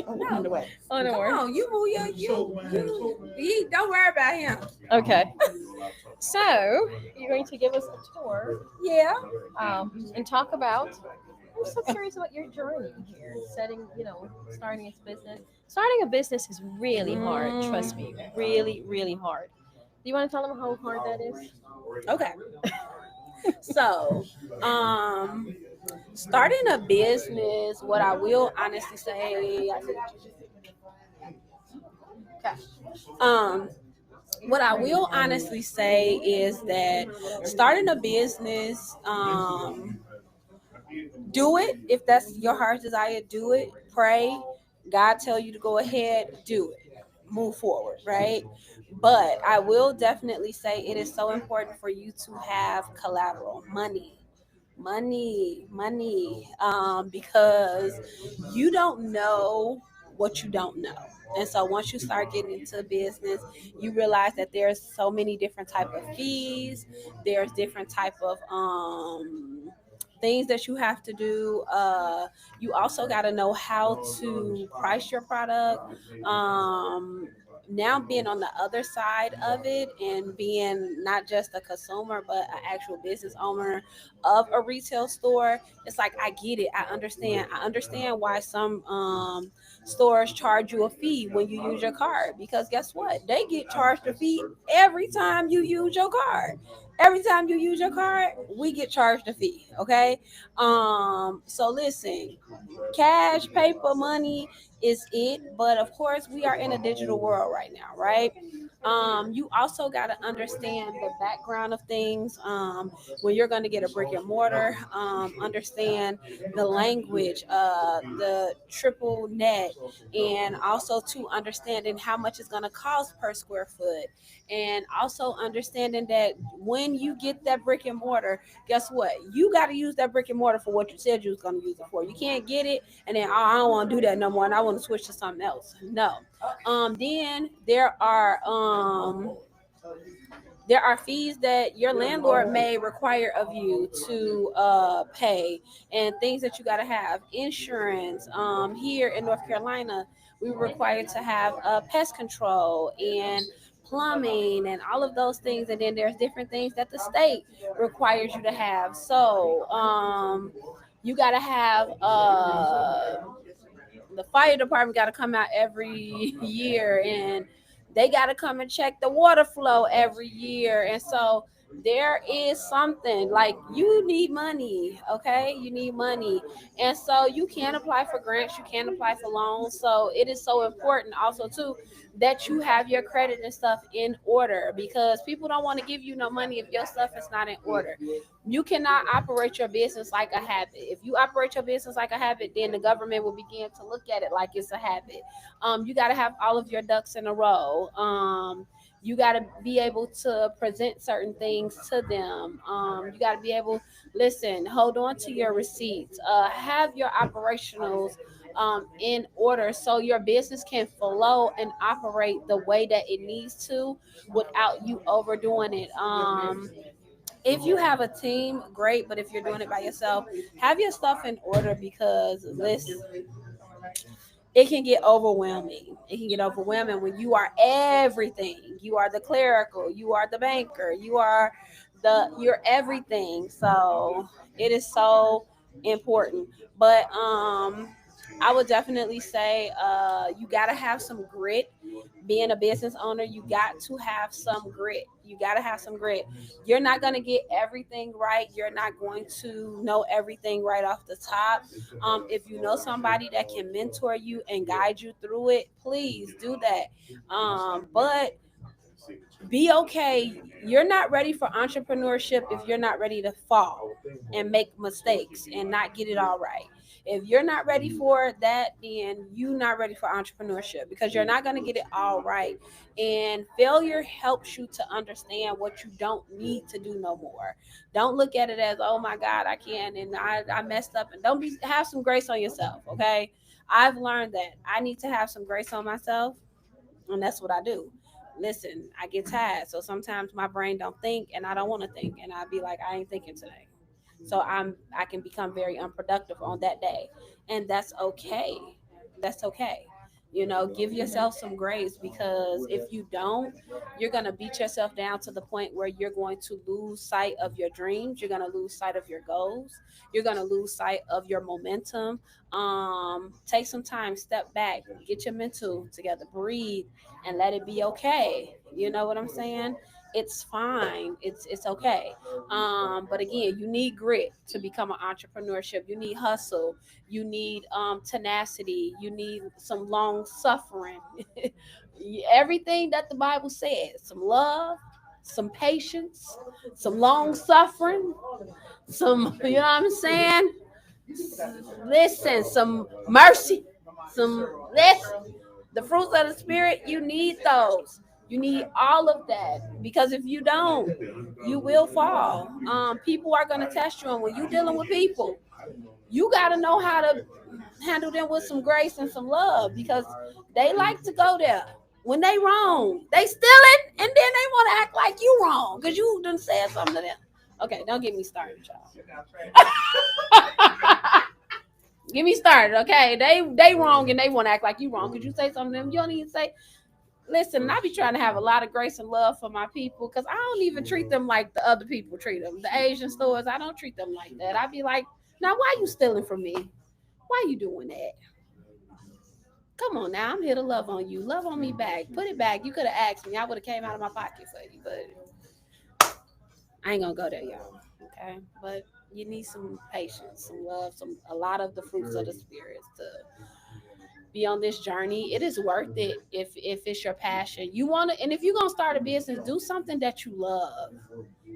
S8: Oh, on the way.
S1: Oh, no
S2: Come
S1: worries.
S2: on, you move you don't worry about him.
S1: Okay. So you're going to give us a tour
S2: Yeah.
S1: and talk about. I'm so curious about your journey here, starting this business. Starting a business is really hard. Trust me, really, really hard. Do you want to tell them how hard that is?
S2: Okay. So, starting a business, what I will honestly say, what I will honestly say is that starting a business, do it if that's your heart's desire. Do it. Pray. God tell you to go ahead. Do it. Move forward. Right. But I will definitely say it is so important for you to have collateral, money, because you don't know what you don't know. And so once you start getting into business, you realize that there's so many different type of fees. There's different type of things that you have to do. You also got to know how to price your product. Now being on the other side of it and being not just a consumer but an actual business owner of a retail store, it's like I get it. I understand why some stores charge you a fee when you use your card, because guess what, they get charged a fee every time you use your card. Every time you use your card, we get charged a fee. Okay. So listen, cash, paper, money is it, but of course we are in a digital world right now, right? You also got to understand the background of things. When you're going to get a brick and mortar, understand the language, the triple net, and also to understanding how much it's going to cost per square foot, and also understanding that when you get that brick and mortar, guess what, you got to use that brick and mortar for what you said you was going to use it for. You can't get it and then, "Oh, I don't want to do that no more and I want to switch to something else." No. Then there are fees that your landlord may require of you to pay, and things that you got to have. Insurance. Here in North Carolina, we were required to have pest control and plumbing and all of those things. And then there's different things that the state requires you to have. So you got to have the fire department got to come out every year, and they got to come and check the water flow every year. And so there is something like you need money. Okay, you need money. And so you can apply for grants, you can apply for loans. So it is so important also too that you have your credit and stuff in order, because people don't want to give you no money if your stuff is not in order. You cannot operate your business like a habit. If you operate your business like a habit, then the government will begin to look at it like it's a habit. You got to have all of your ducks in a row. You got to be able to present certain things to them. You got to be able, listen, hold on to your receipts, have your operationals in order so your business can flow and operate the way that it needs to without you overdoing it. If you have a team, great, but if you're doing it by yourself, have your stuff in order, because listen, it can get overwhelming. It can get overwhelming when you are everything. You are the clerical, you are the banker, you're everything. So it is so important. But I would definitely say you gotta have some grit. Being a business owner, you got to have some grit. You got to have some grit. You're not going to get everything right. You're not going to know everything right off the top. If you know somebody that can mentor you and guide you through it, please do that. But be okay. You're not ready for entrepreneurship if you're not ready to fall and make mistakes and not get it all right. If you're not ready for that, then you're not ready for entrepreneurship, because you're not going to get it all right. And failure helps you to understand what you don't need to do no more. Don't look at it as, oh my God, I can't, and I messed up. And have some grace on yourself. Okay. I've learned that I need to have some grace on myself, and that's what I do. Listen, I get tired, so sometimes my brain don't think and I don't want to think, and I'll be like, I ain't thinking today. So I can become very unproductive on that day. And that's okay. That's okay. You know, give yourself some grace, because if you don't, you're going to beat yourself down to the point where you're going to lose sight of your dreams. You're going to lose sight of your goals. You're going to lose sight of your momentum. Take some time, step back, get your mental together, breathe, and let it be okay. You know what I'm saying? It's fine. It's okay. But again, you need grit to become an entrepreneurship. You need hustle. You need tenacity. You need some long suffering. Everything that the Bible says. Some love, some patience, some long suffering, some, you know what I'm saying? Listen, some mercy, some listen. The fruits of the spirit, you need those. You need all of that, because if you don't, you will fall. People are gonna test you, and when you're dealing with people, you gotta know how to handle them with some grace and some love, because they like to go there. When they wrong, they steal it, and then they want to act like you wrong because you done said something to them. Okay, don't get me started, y'all. Get me started, okay? They wrong and they want to act like you wrong because you say something to them. You don't even say. Listen, I be trying to have a lot of grace and love for my people, because I don't even treat them like the other people treat them. The Asian stores, I don't treat them like that. I be like, now why you stealing from me? Why you doing that? Come on now, I'm here to love on you. Love on me back. Put it back. You could have asked me. I would have came out of my pocket for you, but I ain't gonna go there, y'all. Okay? But you need some patience, some love, a lot of the fruits of the spirits to be on this journey. It is worth it if it's your passion. You want to, and if you're gonna start a business, do something that you love.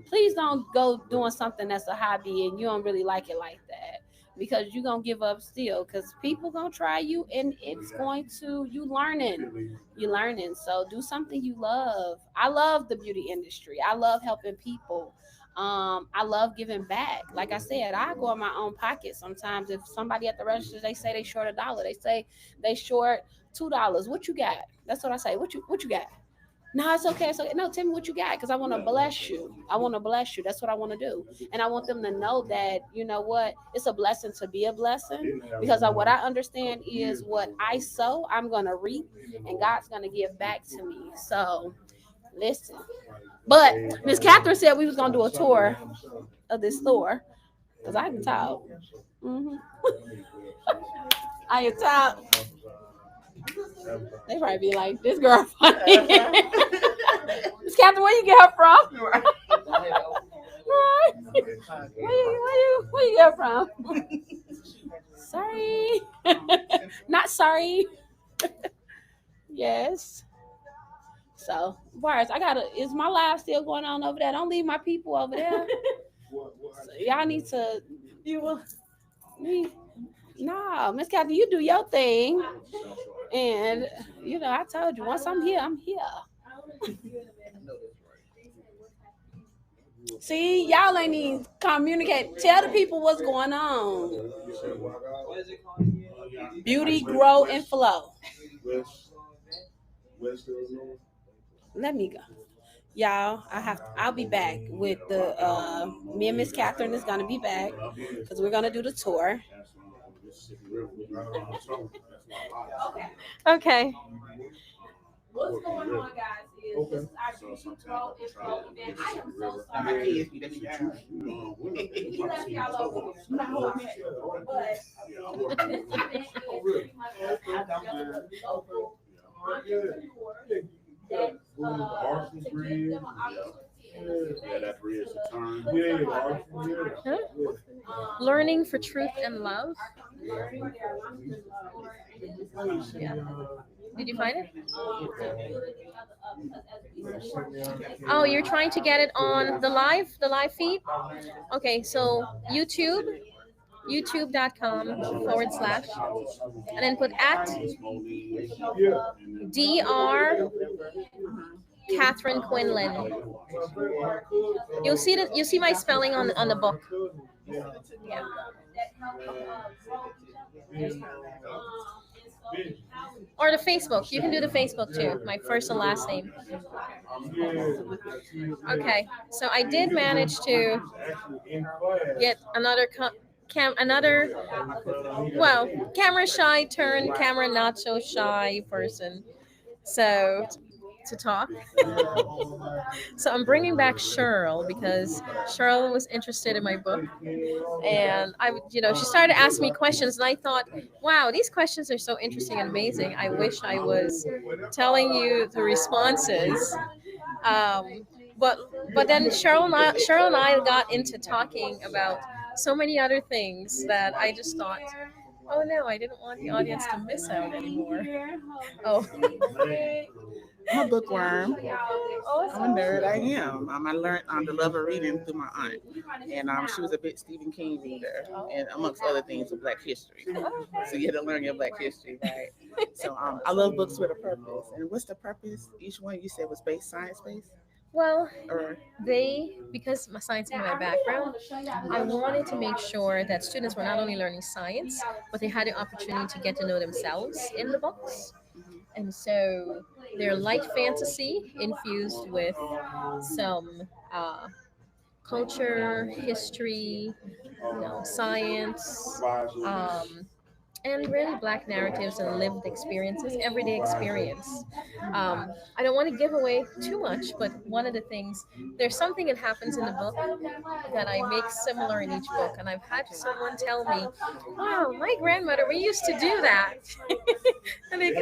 S2: Please don't go doing something that's a hobby and you don't really like it like that, because you're gonna give up still, because people gonna try you, and it's going to, you learning. So do something you love. I love the beauty industry. I love helping people. I love giving back. Like I said, I go in my own pocket sometimes. If somebody at the register, they say they short $1, they say they short $2. What you got? That's what I say. What you got? No, it's okay. So no, tell me what you got, because I want to bless you. That's what I want to do, and I want them to know that, you know what, it's a blessing to be a blessing, because what I understand is what I sow, I'm gonna reap, and God's gonna give back to me. So listen. But Miss Catherine said we was gonna do a tour of this store, because I can talk. I can talk. They probably be like, this girl funny. Miss Catherine, where you get her from? Where you get her from? Sorry. Not sorry. Yes. So, Bars, is my live still going on over there? Don't leave my people over there. So y'all need to, nah, Miss Catherine, you do your thing. And, you know, I told you, once I'm here, I'm here. See, y'all ain't even communicate. Tell the people what's going on. Beauty, grow, and flow. Let me go. Y'all, I'll be back with the me and Miss Catherine is gonna be back, because we're gonna do the tour.
S1: Okay.
S2: What's going on, guys, is this is our Beauty Grow and Flow event. I am so sorry. He left y'all over here. No, but this event is pretty much us together with local entrepreneurs that to give them an opportunity.
S1: Learning for truth and love. Yeah. Did you find it? Oh, you're trying to get it on the live feed? Okay, so youtube.com/ and then put at Dr. Catherine Quinlan. You'll see my spelling on the book. Yeah. Or the Facebook. You can do the Facebook too. My first and last name. Okay. So I did manage to get another camera shy turned camera not so shy person. So to talk. So I'm bringing back Cheryl because Cheryl was interested in my book, and she started asking me questions, and I thought, wow, these questions are so interesting and amazing. I wish I was telling you the responses. But then Cheryl and I got into talking about so many other things that I just thought, oh no, I didn't want the audience to miss out anymore. Oh.
S8: I'm a bookworm.
S1: Awesome.
S8: I'm a nerd. I am. I learned the love of reading through my aunt, and she was a big Stephen King reader, and amongst other things, of Black history. So you had to learn your Black history, right? So I love books with a purpose. And what's the purpose? Each one you said was science based.
S1: Well,
S8: Or
S1: because my science is my background, I wanted to make sure that students were not only learning science, but they had the opportunity to get to know themselves in the books. And so they're light fantasy infused with some culture, history, science, and really Black narratives and lived experiences, everyday experience. I don't want to give away too much, but one of the things, there's something that happens in the book that I make similar in each book, and I've had someone tell me, "Wow, my grandmother, we used to do that," and it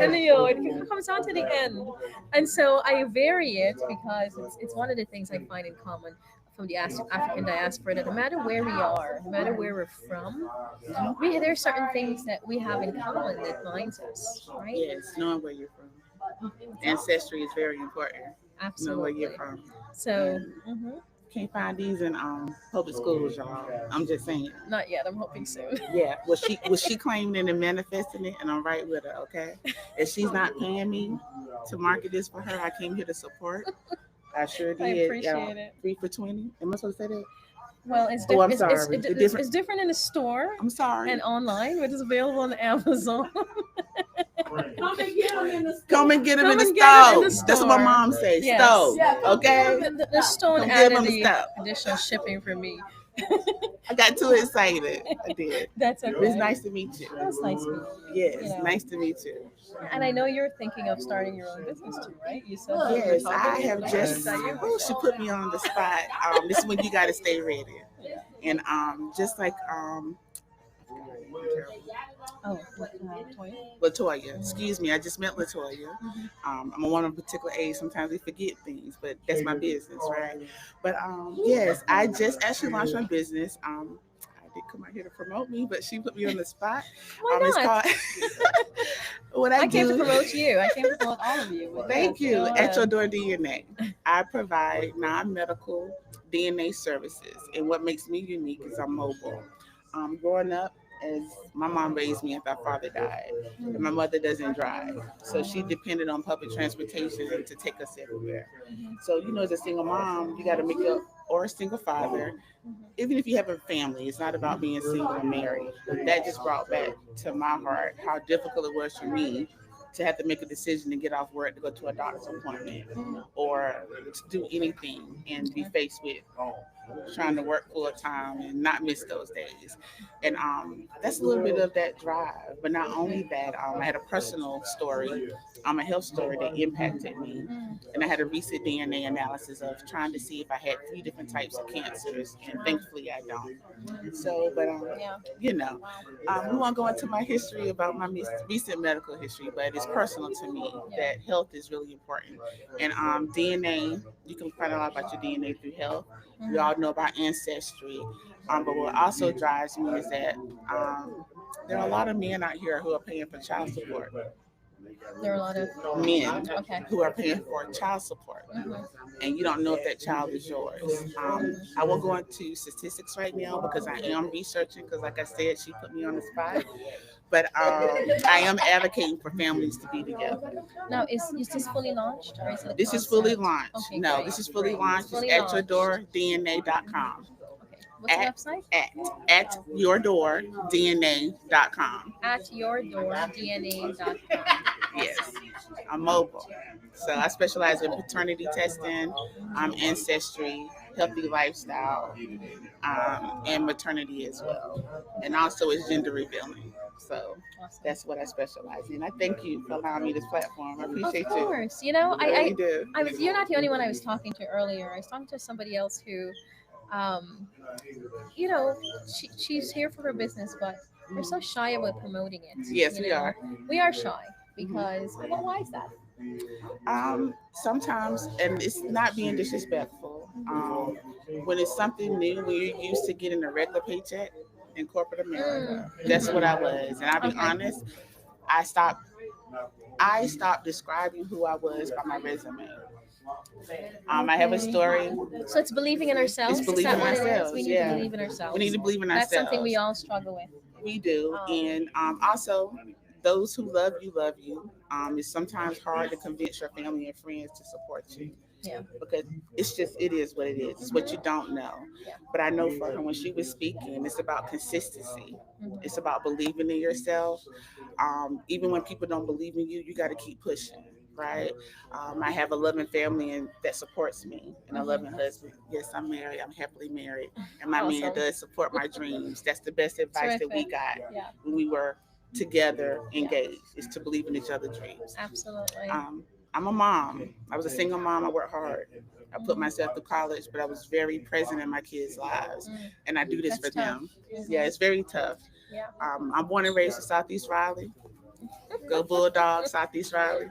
S1: comes on to the end, and so I vary it because it's one of the things I find in common from the African diaspora, that no matter where we are, no matter where we're from, there are certain things that we have in common that binds us, right?
S8: Yes, knowing where you're from. Ancestry is very important.
S1: Absolutely.
S8: Know where you're from.
S1: So,
S8: can't find these in public schools, y'all. I'm just saying.
S1: Not yet. I'm hoping soon.
S8: Yeah. Was she claiming it and manifesting it, and I'm right with her. Okay. If she's not paying me to market this for her, I came here to support. I sure did.
S1: I appreciate it.
S8: 3 for $20. Am I supposed to say that?
S1: Well, it's
S8: Oh, I'm
S1: different.
S8: sorry.
S1: It's different in the store
S8: I'm sorry.
S1: and online, which is available on Amazon.
S8: Come and get them in the stove. That's what my
S1: store.
S8: mom says.
S1: Yes.
S8: Stove. Okay.
S1: The store
S8: Come get
S1: added
S8: them the
S1: the
S8: stuff.
S1: additional shipping for me.
S8: I got too excited. I did.
S1: That's okay.
S8: It's nice to meet you.
S1: That's nice to meet you.
S8: Yes,
S1: You know.
S8: nice to meet you.
S1: And I know you're thinking of starting your own business too, right? You said that you were
S8: Yes,
S1: talking
S8: I
S1: to
S8: have
S1: me.
S8: just.
S1: Is that you?
S8: Oh, she put me on the spot. This is when you got to stay ready. And just like Latoya, excuse me, I just met Latoya. I'm on a particular age. Sometimes we forget things, but that's my business, right? But yes, I just actually launched my business. I did come out here to promote me, but she put me on the spot.
S1: Why
S8: It's
S1: not?
S8: called what I
S1: came to
S8: do.
S1: promote you. I came to promote all of you. But
S8: Thank
S1: yes,
S8: you.
S1: go
S8: At
S1: ahead.
S8: Your Door DNA, I provide non-medical DNA services, and what makes me unique is I'm mobile. Growing up, as my mom raised me after our father died, and my mother doesn't drive, so she depended on public transportation to take us everywhere. So as a single mom, you got to make up, or a single father. Even if you have a family, it's not about being single and married. But that just brought back to my heart how difficult it was for me to have to make a decision to get off work to go to a doctor's appointment or to do anything and be faced with trying to work full time and not miss those days. And that's a little bit of that drive. But not only that, I had a personal story, a health story that impacted me. And I had a recent DNA analysis of trying to see if I had 3 different types of cancers, and thankfully I don't. So, but we won't go into my history about my recent medical history, but it's personal to me that health is really important. And DNA, you can find a lot about your DNA through health. We all know about ancestry. But what also drives me is that there are a lot of men out here who are paying for child support.
S1: There are a lot of
S8: Men
S1: Okay.
S8: who are paying for child support, and you don't know if that child is yours. I won't go into statistics right now because I am researching, because like I said, she put me on the spot. But I am advocating for families to be together.
S1: Now, is this fully launched, or is it?
S8: This is fully launched.
S1: Okay,
S8: No,
S1: great,
S8: this is fully
S1: great.
S8: launched.
S1: It's fully
S8: It's at
S1: launched.
S8: yourdoordna.com.
S1: Okay. What's the
S8: At-
S1: website?
S8: at yourdordna.com.
S1: At yourdordna.com.
S8: Yes, I'm mobile. So I specialize in paternity testing, ancestry, healthy lifestyle, and maternity as well. And also it's gender revealing. So
S1: Awesome.
S8: that's what I specialize in. I thank you for allowing me this platform. I appreciate
S1: Of
S8: you.
S1: course. You know,
S8: I really do.
S1: you're not the only one I was talking to earlier. I was talking to somebody else who, you know, she's here for her business, but we're so shy about promoting it.
S8: Yes,
S1: you
S8: we
S1: know?
S8: are.
S1: We are shy because, well, why is that?
S8: Sometimes, and it's not being disrespectful. When it's something new, when you're used to getting a regular paycheck in corporate America, that's what I was. And I'll be
S1: Okay.
S8: honest, I stopped describing who I was by my resume. I have a story.
S1: So it's believing in ourselves.
S8: It's
S1: Is that
S8: believing
S1: what it is?
S8: ourselves,
S1: We need
S8: yeah.
S1: to believe in ourselves.
S8: We need to believe in
S1: That's
S8: ourselves.
S1: something we all struggle with.
S8: We do. And also, those who love you, love you. It's sometimes hard to convince your family and friends to support you.
S1: Yeah.
S8: Because it is what it is. It's what you don't know.
S1: Yeah.
S8: But I know for her, when she was speaking, it's about consistency.
S1: Mhm.
S8: It's about believing in yourself. Even when people don't believe in you, you got to keep pushing, right? I have a loving family and that supports me, and a loving husband. Yes, I'm married. I'm happily married, and my man
S1: Awesome.
S8: does support my dreams. That's the best advice that we
S1: Terrific.
S8: got
S1: Yeah,
S8: when we were together, engaged, is to believe in each other's dreams.
S1: absolutely.
S8: I'm a mom. I was a single mom. I worked hard. I put myself through college, but I was very present in my kids' lives,
S1: Mm.
S8: and I do this
S1: That's
S8: for them.
S1: tough.
S8: Yeah, it's very tough.
S1: Yeah.
S8: I'm born and raised in Southeast Raleigh. Go Bulldogs, Southeast Raleigh.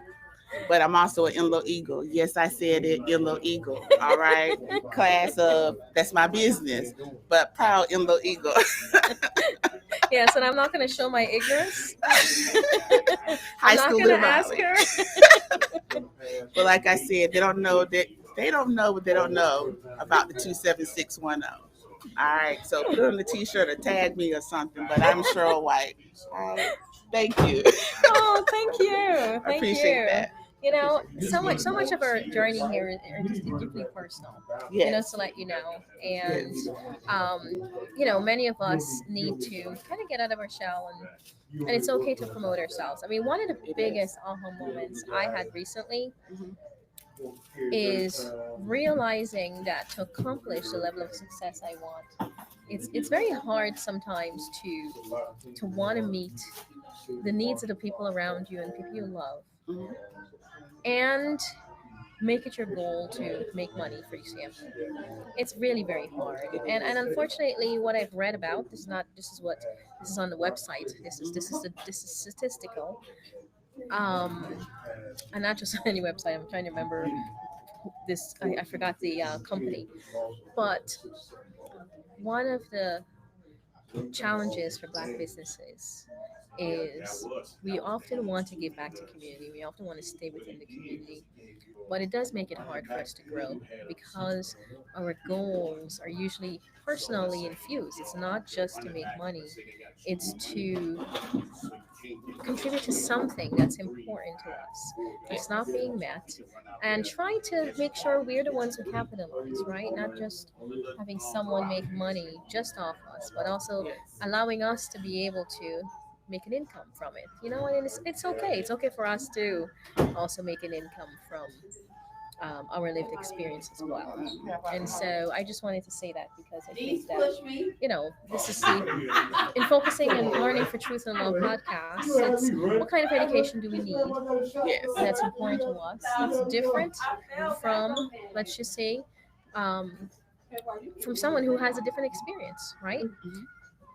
S8: But I'm also an Inlo Eagle. Yes, I said it, Inlo Eagle. All right. Class of, that's my business, but proud Inlo Eagle.
S1: Yes, and I'm not going to show my ignorance.
S8: High
S1: I'm not
S8: school
S1: going to
S8: in
S1: ask
S8: Raleigh.
S1: her.
S8: But like I said, they don't know what they don't know about the 27610. All right, so put it on the t-shirt or tag me or something, but I'm Cheryl White. All right, thank you.
S1: Oh, thank you.
S8: I
S1: Thank
S8: appreciate
S1: you.
S8: that.
S1: You know, so much of our journey here is deeply personal. You know,
S8: Yes.
S1: to let you know, and you know, many of us need to kind of get out of our shell, and it's okay to promote ourselves. I mean, one of the biggest aha moments I had recently
S8: Mhm.
S1: is realizing that to accomplish the level of success I want, it's very hard sometimes to want to meet the needs of the people around you and people you love,
S8: Mhm.
S1: and make it your goal to make money, for example. It's really very hard, and unfortunately, what I've read about, this is on the website. This is statistical, and not just on any website. I'm trying to remember this. I forgot the company, but one of the challenges for Black businesses is we often want to give back to community. We often want to stay within the community, but it does make it hard for us to grow because our goals are usually personally infused. It's not just to make money; it's to contribute to something that's important to us. It's not being met, and trying to make sure we're the ones who capitalize, right? Not just having someone make money just off us, but also allowing us to be able to make an income from it. You know, and it's okay. It's okay for us to also make an income from our lived experience as well. And so I just wanted to say that because I think that, you know, this is in focusing and learning for Truth and Love podcast. It's what kind of education do we need?
S8: Yes.
S1: That's important to us. It's different from, let's just say, from someone who has a different experience, right?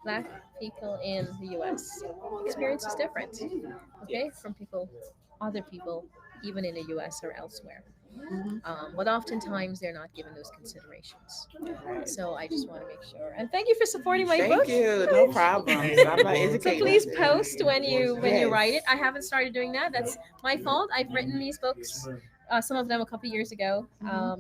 S1: Black people in the U.S. experience is different, okay, from other people, even in the U.S. or elsewhere. But oftentimes they're not given those considerations. So I just want to make sure. And thank you for supporting my book.
S8: Thank you. No problem. I'm not
S1: So
S8: educating.
S1: please post when you
S8: Yes.
S1: write it. I haven't started doing that. That's my fault. I've written these books, some of them a couple years ago.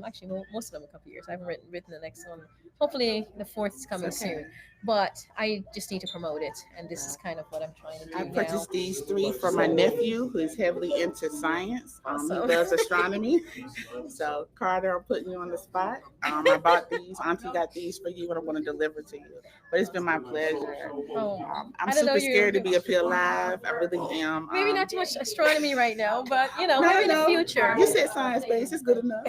S1: Actually, most of them a couple years. I haven't written the next one Hopefully, the fourth is coming
S8: Okay.
S1: soon. But I just need to promote it, and this is kind of what I'm trying to do
S8: I
S1: now.
S8: purchased these three for my nephew who is heavily into science.
S1: Awesome.
S8: He loves astronomy. So Carter, I'm putting you on the spot. I bought these. Auntie got these for you, and I'm going to deliver to you. But it's been my pleasure.
S1: Oh,
S8: I'm
S1: I don't know
S8: super
S1: you-
S8: scared to be up here live. I really am.
S1: maybe not too much astronomy right now, but you know,
S8: No,
S1: maybe in the
S8: no.
S1: future.
S8: You said science based. It's good enough.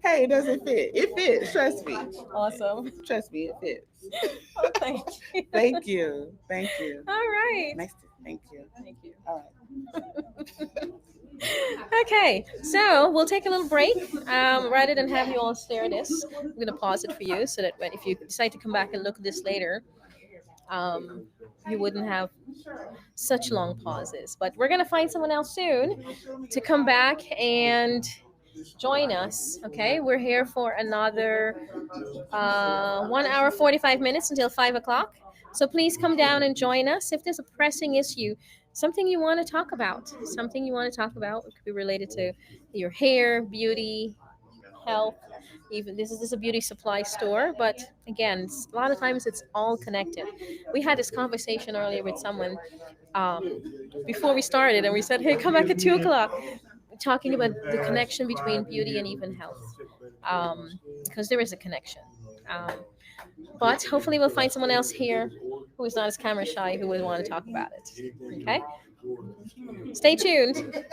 S8: Hey, it doesn't fit. It fits. Trust me.
S1: Awesome.
S8: Trust me. It fits.
S1: Oh, thank you.
S8: Thank you. Thank you.
S1: All right.
S8: Nice to thank you.
S1: Thank you.
S8: All right.
S1: Okay, so we'll take a little break. Rather than have you all stare at this, I'm gonna pause it for you so that if you decide to come back and look at this later, you wouldn't have such long pauses. But we're gonna find someone else soon to come back and join us. Okay, we're here for another 1 hour 45 minutes until 5 o'clock. So please come down and join us. If there's a pressing issue, something you want to talk about, it could be related to your hair, beauty, health. Even this is a beauty supply store, but again, a lot of times it's all connected. We had this conversation earlier with someone before we started, and we said, "Hey, come back at 2 o'clock." Talking about the connection between beauty and even health, because there is a connection. But hopefully, we'll find someone else here who is not as camera shy who would want to talk about it. Okay? Stay tuned.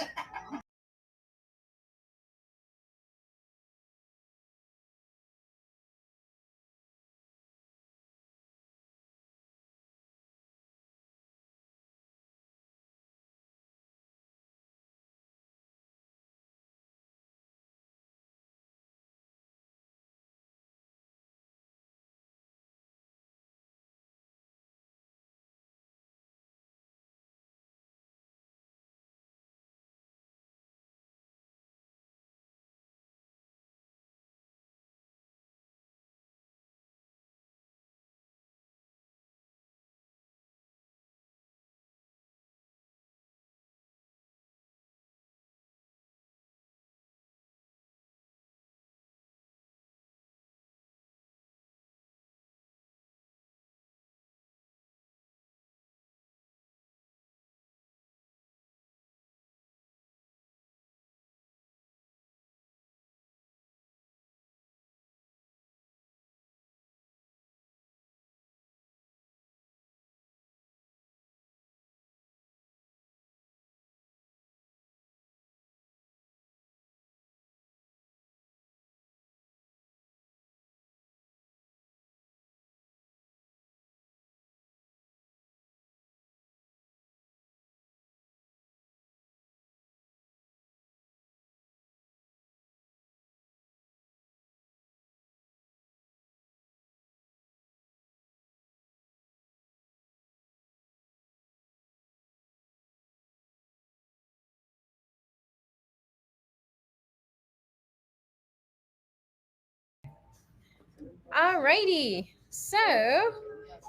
S1: Alrighty. So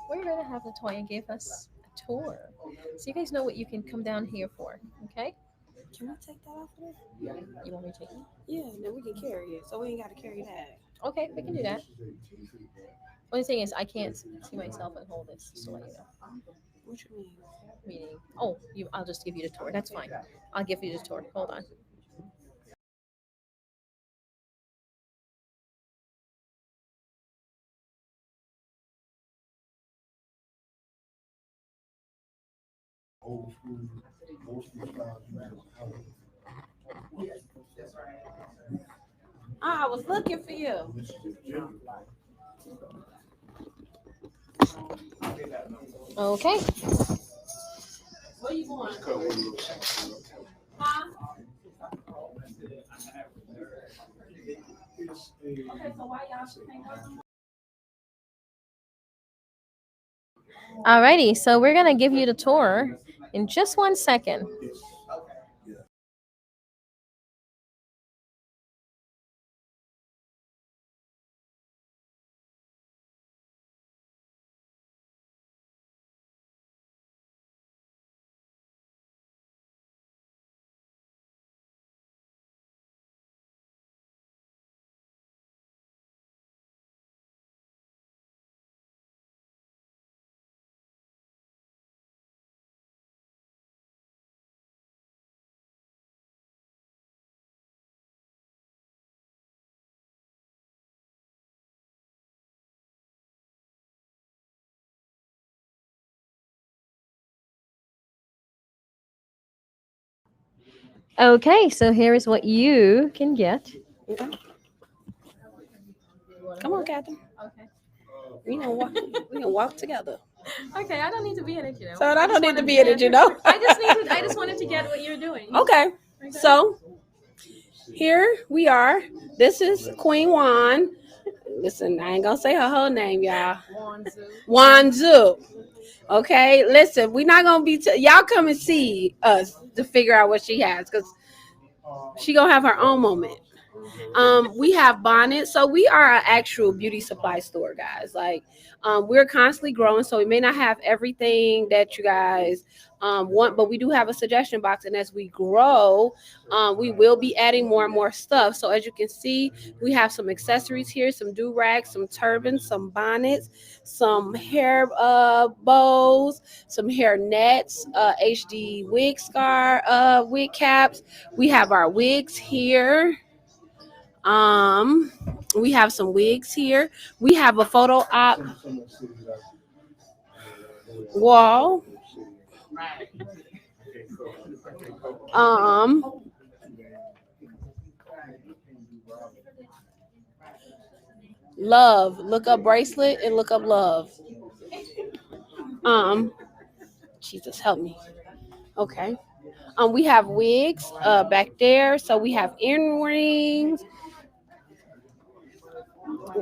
S1: we're gonna have Latoya give us a tour, so you guys know what you can come down here for. Okay?
S2: Can we take that off of there?
S1: You want me to take it?
S2: Yeah, then we can carry it. So we ain't got to carry that.
S1: Okay, we can do that. Only thing is, I can't see myself and hold this. Just to let you know.
S2: What you mean?
S1: Meaning, oh, you. I'll just give you the tour. That's fine. I'll give you the tour. Hold on.
S2: I was looking for you.
S1: Okay.
S2: What you want? Okay, so why y'all should hang up?
S1: Alrighty. So we're gonna give you the tour in just 1 second. Okay, so here is what you can get.
S2: Okay. Come on, Catherine.
S1: Okay.
S2: We can walk together.
S1: Okay, I don't need to be in it,
S2: So I
S1: just
S2: don't need
S1: wanted
S2: to be in it,
S1: get- I just wanted to get what you're doing.
S2: Okay. So here we are. This is Queen Juan. Listen, I ain't gonna say her whole name, y'all. Wanzu. Okay, listen, we're not gonna be y'all come and see us to figure out what she has, because she gonna have her own moment. We have bonnets, so we are an actual beauty supply store, guys. Like, we're constantly growing, so we may not have everything that you guys want, but we do have a suggestion box, and as we grow, we will be adding more and more stuff. So as you can see, we have some accessories here, some do-rags, some turbans, some bonnets, some hair bows, some hair nets, HD wig wig caps. We have our wigs here. We have some wigs here. We have a photo op wall. Love. Look up bracelet and look up love. Jesus help me. Okay. We have wigs back there. So we have earrings.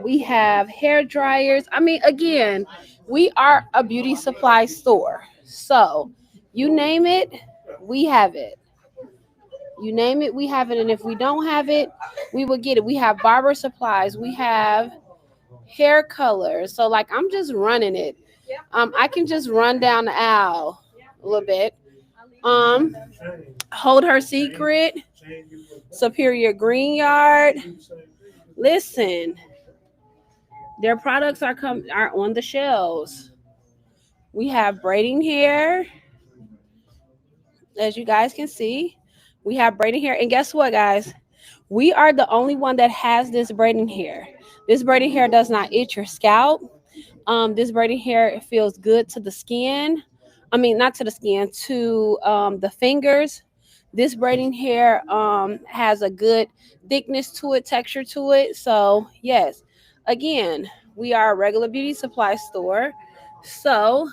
S2: We have hair dryers. I mean, again, we are a beauty supply store. So you name it, we have it. You name it, we have it. And if we don't have it, we will get it. We have barber supplies. We have hair colors. So like I'm just running it. I can just run down the aisle a little bit. Hold Her Secret, Superior Green Yard. Listen, their products are on the shelves. We have braiding hair, as you guys can see. We have braiding hair, and guess what, guys? We are the only one that has this braiding hair. This braiding hair does not itch your scalp. This braiding hair feels good to the skin. I mean, not to the skin, to the fingers. This braiding hair has a good thickness to it, texture to it. So yes, again, we are a regular beauty supply store. So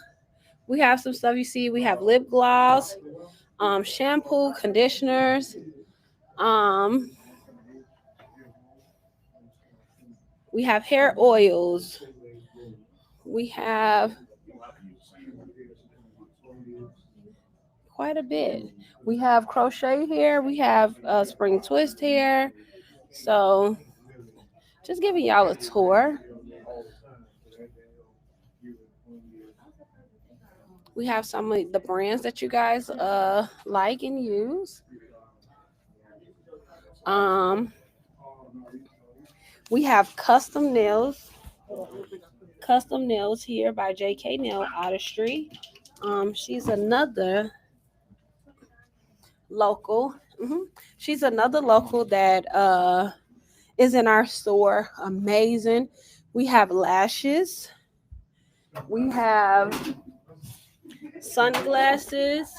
S2: we have some stuff. You see, we have lip gloss, shampoo, conditioners. We have hair oils. We have quite a bit. We have crochet hair. We have spring twist hair. So just giving y'all a tour. We have some of the brands that you guys like and use. We have custom nails. Custom nails here by JK Nail Artistry. She's another local. She's another local that is in our store. Amazing. We have lashes. We have sunglasses.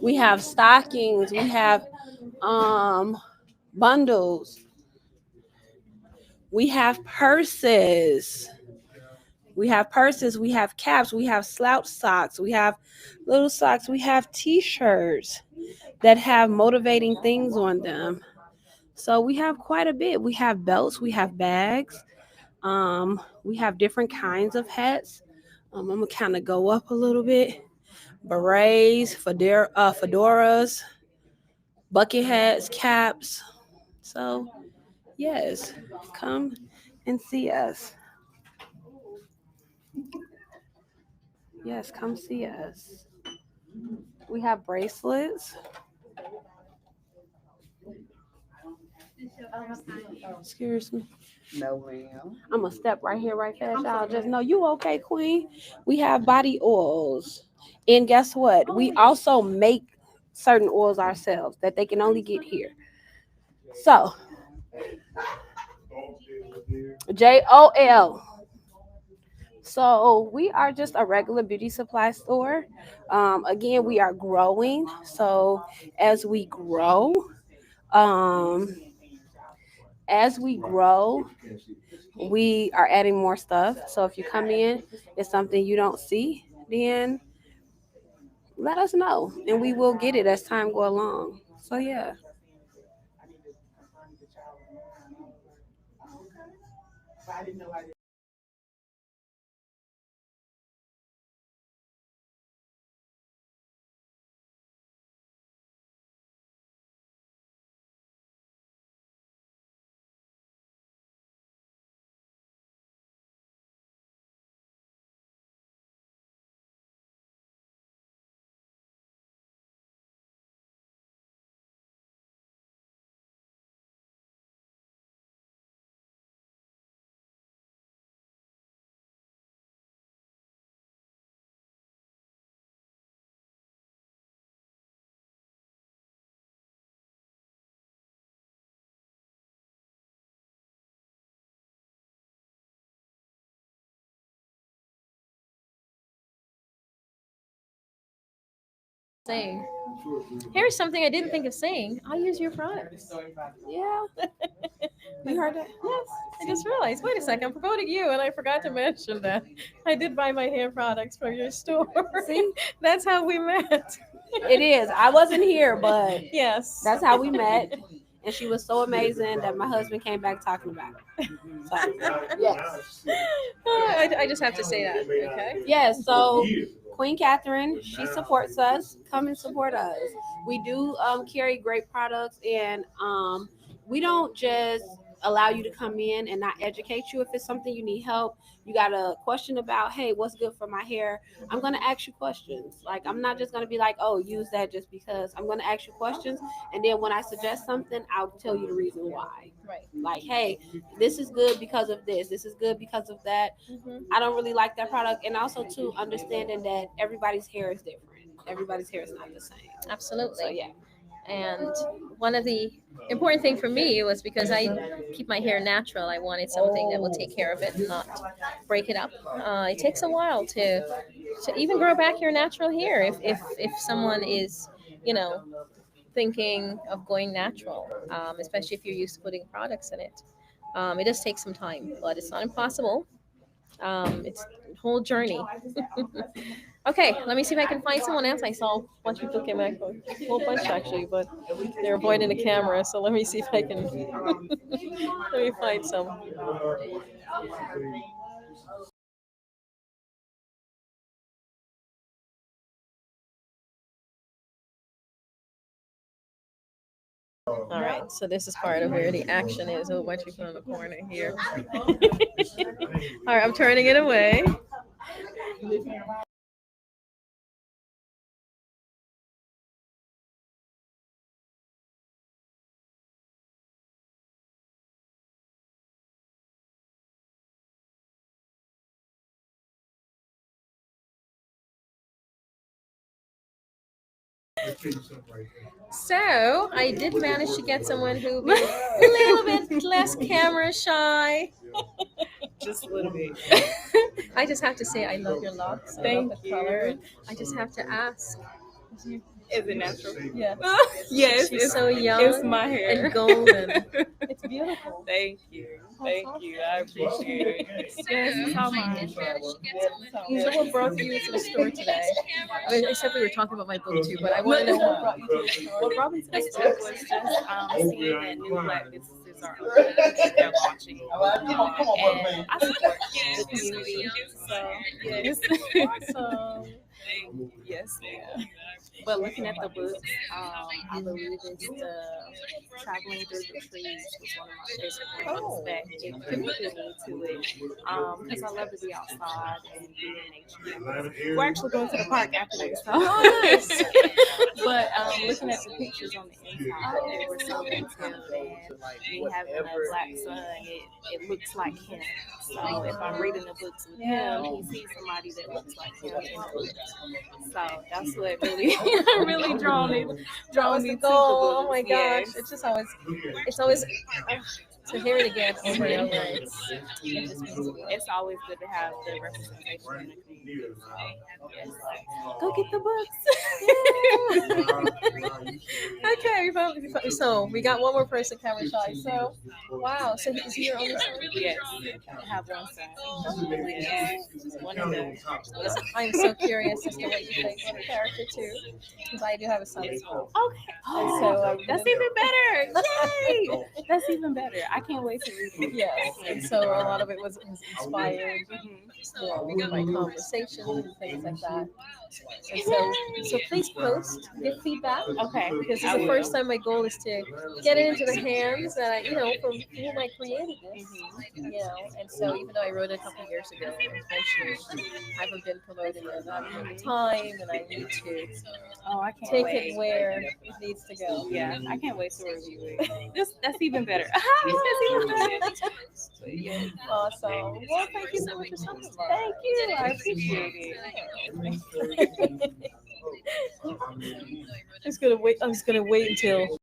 S2: We have stockings. We have bundles. We have purses. We have purses. We have caps. We have slouch socks. We have little socks. We have t-shirts that have motivating things on them. So we have quite a bit. We have belts. We have bags. We have different kinds of hats. I'm gonna kind of go up a little bit. Berets, fedoras, bucket hats, caps. So yes, come and see us. Yes, come see us. We have bracelets. Excuse me.
S4: No, ma'am.
S2: I'm gonna step right here, right fast. Y'all just know you okay, Queen. We have body oils. And guess what? We also make certain oils ourselves that they can only get here. So JOL. So we are just a regular beauty supply store. Again, we are growing. So as we grow, um, as we grow, we are adding more stuff. So if you come in, it's something you don't see, then let us know, and we will get it as time go along. So yeah.
S1: Saying. Here's something I didn't think of saying. I use your products.
S2: Yeah. You heard that?
S1: Yes, I just realized. Wait a second, I'm promoting you, and I forgot to mention that I did buy my hair products from your store.
S2: See?
S1: That's how we met.
S2: It is. I wasn't here, but
S1: Yes,
S2: that's how we met. And she was so amazing that my husband came back talking about it. So, yes.
S1: I just have to say that. Okay.
S2: Yes. So Queen Catherine, she supports us. Come and support us. We do carry great products, and we don't just allow you to come in and not educate you. If it's something you need help, you got a question about, hey, what's good for my hair? I'm going to ask you questions. Like, I'm not just going to be like, oh, use that just because. I'm going to ask you questions. And then when I suggest something, I'll tell you the reason why.
S1: Right.
S2: Like, hey, this is good because of this. This is good because of that.
S1: Mm-hmm.
S2: I don't really like that product. And also, too, understanding that everybody's hair is different. Everybody's hair is not the same.
S1: Absolutely.
S2: So, yeah.
S1: And one of the important thing for me was because I keep my hair natural. I wanted something that will take care of it and not break it up. It takes a while to even grow back your natural hair if someone is, thinking of going natural, especially if you're used to putting products in it. It does take some time, but it's not impossible. It's a whole journey. Okay, let me see if I can find someone else. I saw a bunch of people came back, a whole bunch actually, but they're avoiding the camera. So let me see if I can. Let me find some. All right, so this is part of where the action is. A whole bunch of people in the corner here. All right, I'm turning it away. So I did manage to get someone who be a little bit less camera shy.
S8: Just a little bit.
S1: I just have to say I love your locks. I love the color. And I just have to ask.
S8: Is it natural?
S1: Yeah.
S8: Yes,
S1: She's so young
S8: it's my hair.
S1: and golden. It's beautiful.
S8: Thank you. Thank you. I appreciate it. Yes, it's all mine.
S1: So what brought you to the store today? I mean, except we were talking about my book too, but I want to know what brought you to the store.
S8: What brought me to the store was just seeing that new Black businesses are opening, they're launching, and I support the community. So yes, yes, yeah. But looking at the books, I believe it's the Traveling Through the Trees was one of my favorite books that it connected me to it because I love to be outside and be in nature. We're actually going to the park after this, so nice. But looking at the pictures on the inside, they were so detailed, and me having a Black son, it looks like him. So if I'm reading the books with him, he sees somebody that looks like him in the books. So that's what really really drawn me to the book.
S1: Oh my gosh,
S8: Yes.
S1: it's always to hear it again over and over. It just means a lot.
S2: It's always good to have the representation in the community. So, yes. Go get the books.
S1: Okay, so we got one more person, Cameron Shy. So, wow. So is he your only son?
S2: Yes, I have one son. Yes. One of them.
S1: I'm so curious as to what you think of the character too, because I do have a son as well.
S2: Okay.
S1: And so
S2: That's even better. Yay! That's even better. I can't wait to read it.
S1: yes, and so a lot of it was inspired, by conversations and things like that. And so please post, give feedback.
S2: Okay.
S1: Because
S2: I
S1: it's the
S2: will.
S1: first time my goal is to get it into the hands that from whom I created this. And so even though I wrote it a couple of years ago, unfortunately, I haven't been promoting it. I haven't had the time, and I need to
S2: Oh, I can't
S1: take
S2: wait.
S1: it where it needs to go.
S2: Yeah, I can't wait to review it. That's even better. That's even better.
S1: Awesome. Well, thank you so much for stopping by.
S2: Thank you. I appreciate it.
S1: I'm just gonna wait. I'm just gonna wait until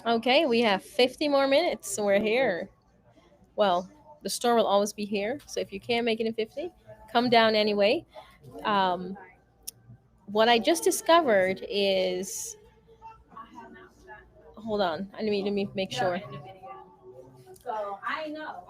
S1: Okay, we have 50 more minutes. So we're here. Well, the store will always be here. So if you can't make it in 50, come down anyway. Um, what I just discovered is, hold on, let me make sure.
S2: So I know.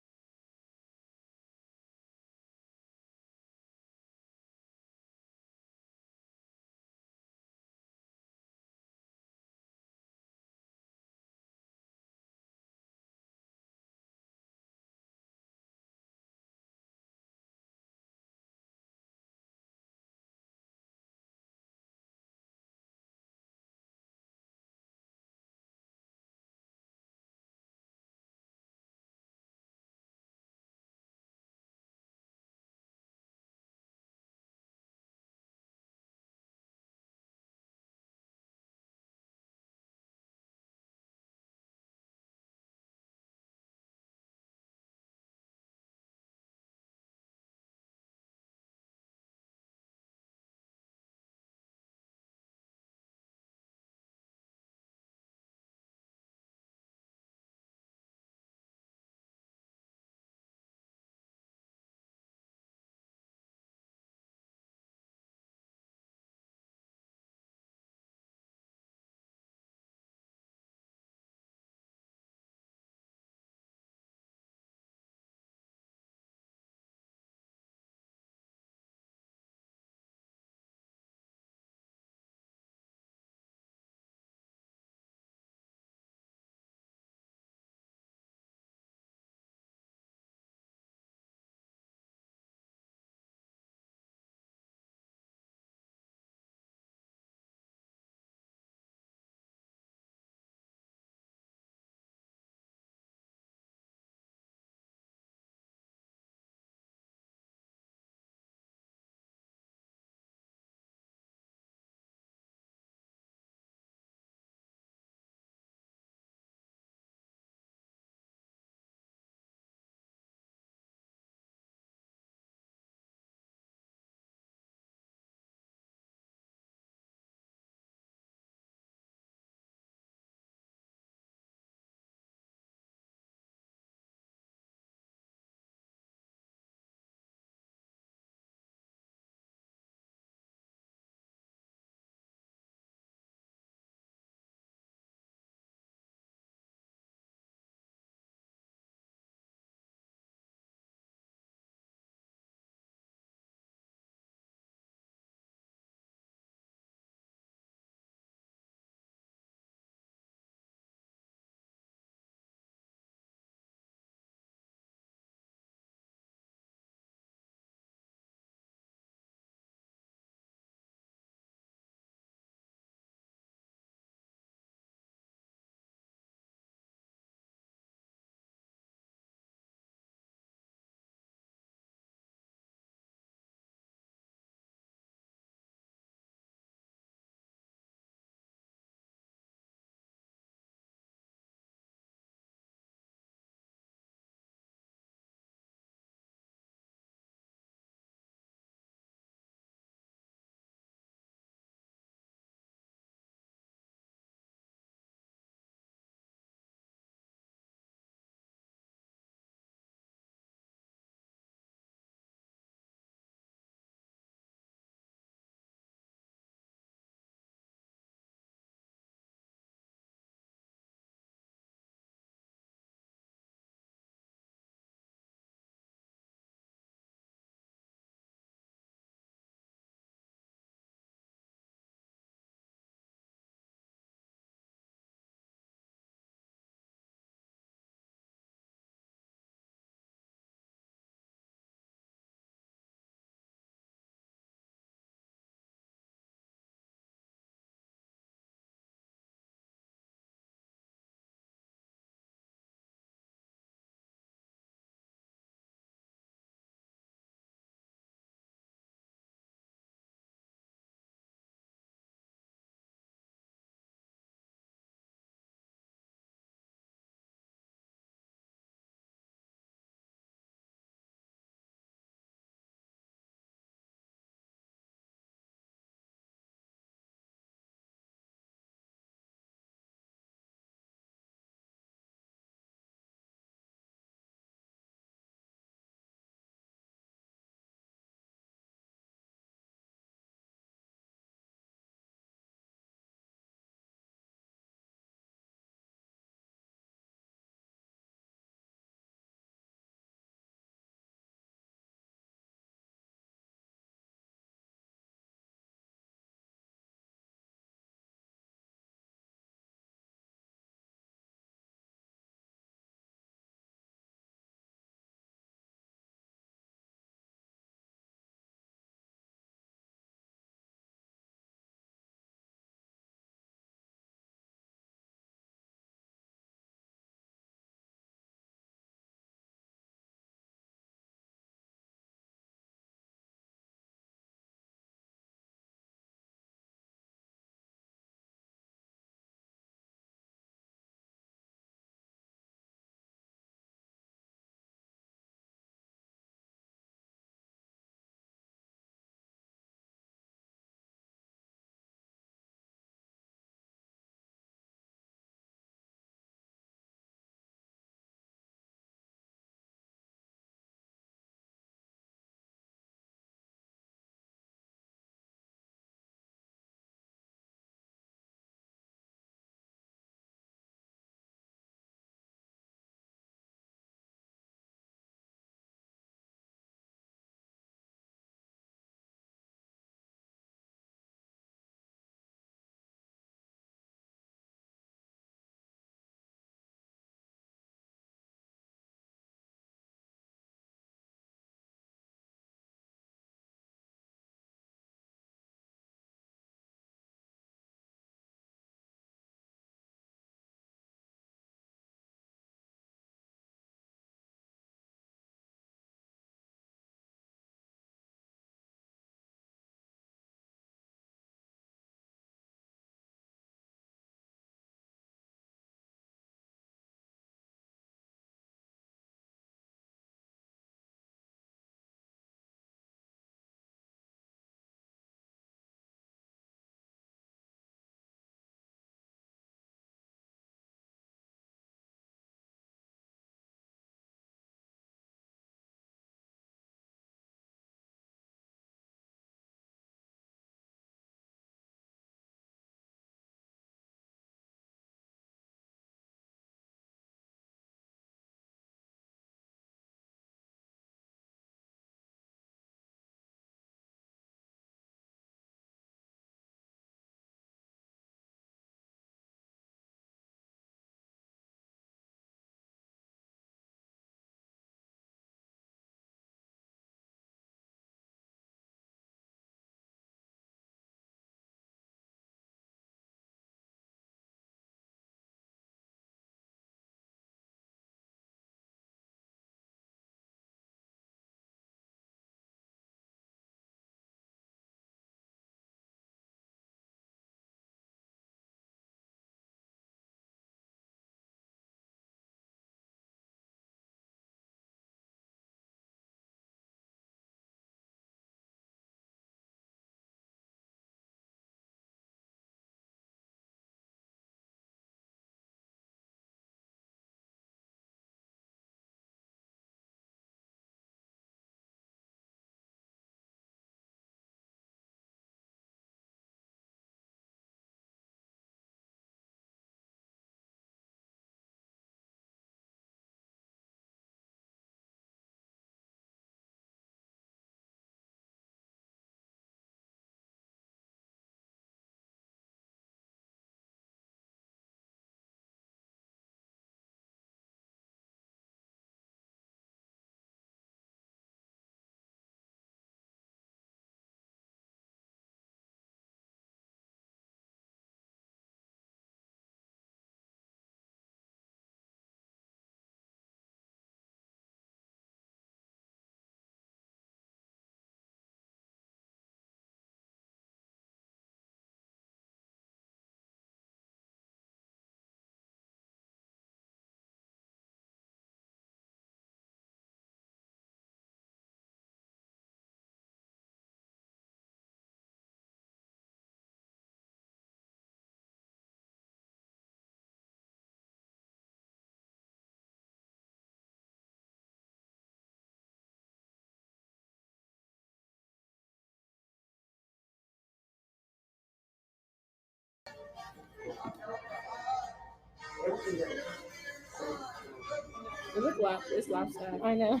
S2: It looks it's lopsided.
S1: I know. All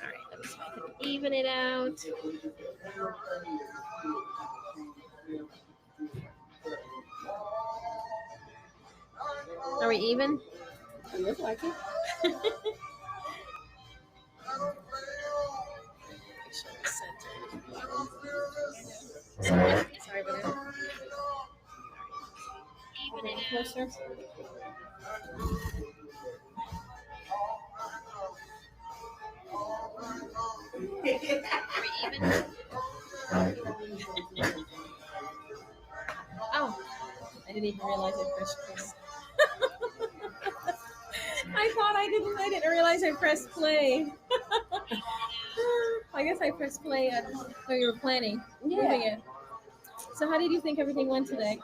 S1: right, let me see if I can even it out. Are we even?
S2: It looks like it.
S1: Sorry about that. Bring it closer. Oh, I didn't even realize I pressed play. I didn't realize I pressed play. I guess I pressed play when you were planning moving it. So how did you think everything went today?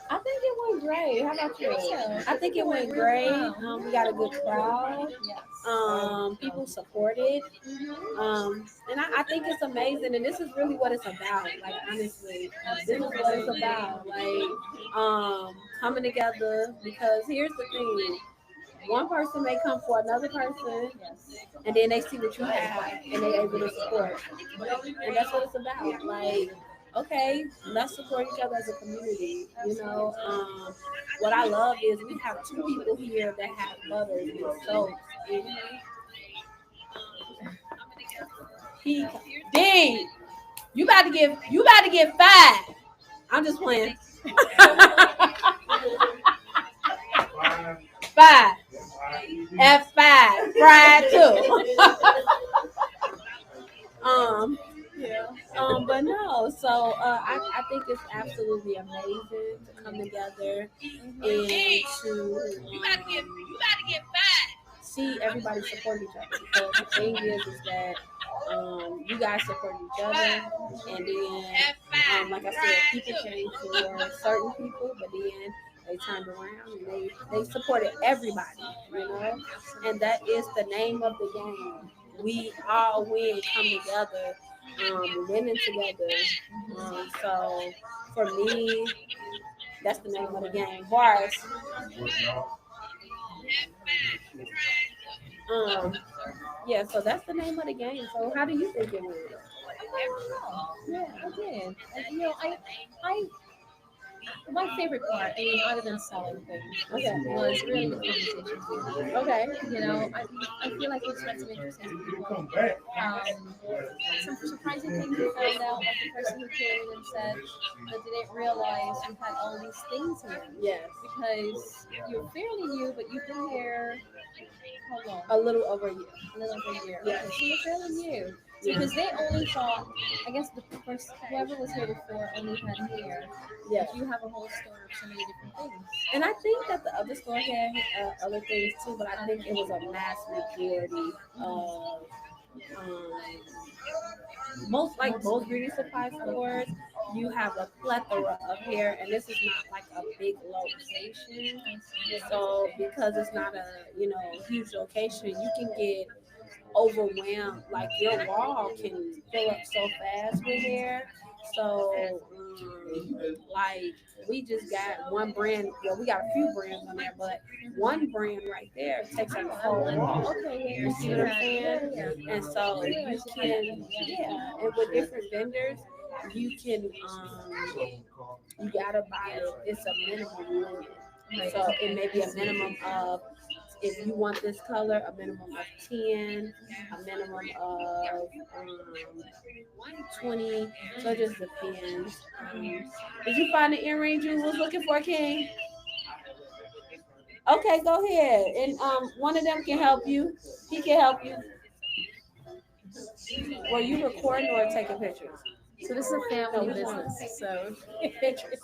S2: I think it went great. How about you?
S1: So,
S2: I think it went
S1: really
S2: great.
S1: well.
S2: We got a good crowd.
S1: Yes.
S2: People supported. And I think it's amazing. And this is really what it's about. Like, honestly, this is what it's about. Like, coming together. Because here's the thing. One person may come for another person, and then they see what you have, and they're able to support. And that's what it's about. Like, okay, let's support each other as a community. You know, what I love is we have 2 people here that have butters and soaps. And Dean, you about to get 5. I'm just playing. 5. F5. Fried too. But no, so I think it's absolutely amazing to come together and to see everybody support each other. Because the thing is that you guys support each other, and then like I said, people came for certain people, but then they turned around and they supported everybody, you know, and that is the name of the game. We all win, come together, winning together. So for me, that's the name of the game. Bars. Yeah, so that's the name of the game. So how do you think it went?
S1: Yeah, I did. And, you know, I my favorite part, I mean, other than selling things, was really the conversations.
S2: Okay.
S1: You know, I feel like we spent some interesting people. Some surprising things we found out, like the person who came and said that they didn't realize you had all these things here.
S2: Yes.
S1: Because you're fairly new, but you've been here how long?
S2: A little over a year.
S1: A little over a year.
S2: Yes.
S1: Okay, so you're fairly new. Because they only thought, I guess the first, whoever was here before only had here.
S2: Yeah.
S1: But you have a whole store of so many different things.
S2: And I think that the other store had other things too, but I think it was a mass majority of most beauty supply stores. You have a plethora of hair, and this is not like a big location. So because it's not a huge location, you can get overwhelmed. Like your wall can fill up so fast with hair. So like we just got one brand. Well, we got a few brands on there, but one brand right there takes up the whole wall.
S1: Okay,
S2: You see what I'm saying? And so you can, and with different vendors, you can, you gotta buy it. It's a minimum limit. So it may be a minimum of, if you want this color, a minimum of 10, a minimum of 20. So it just depends. Did you find the earring you was looking for, King? Okay, go ahead. And one of them can help you. He can help you. Were you recording or taking pictures?
S1: So this is a family business. So
S2: Pictures.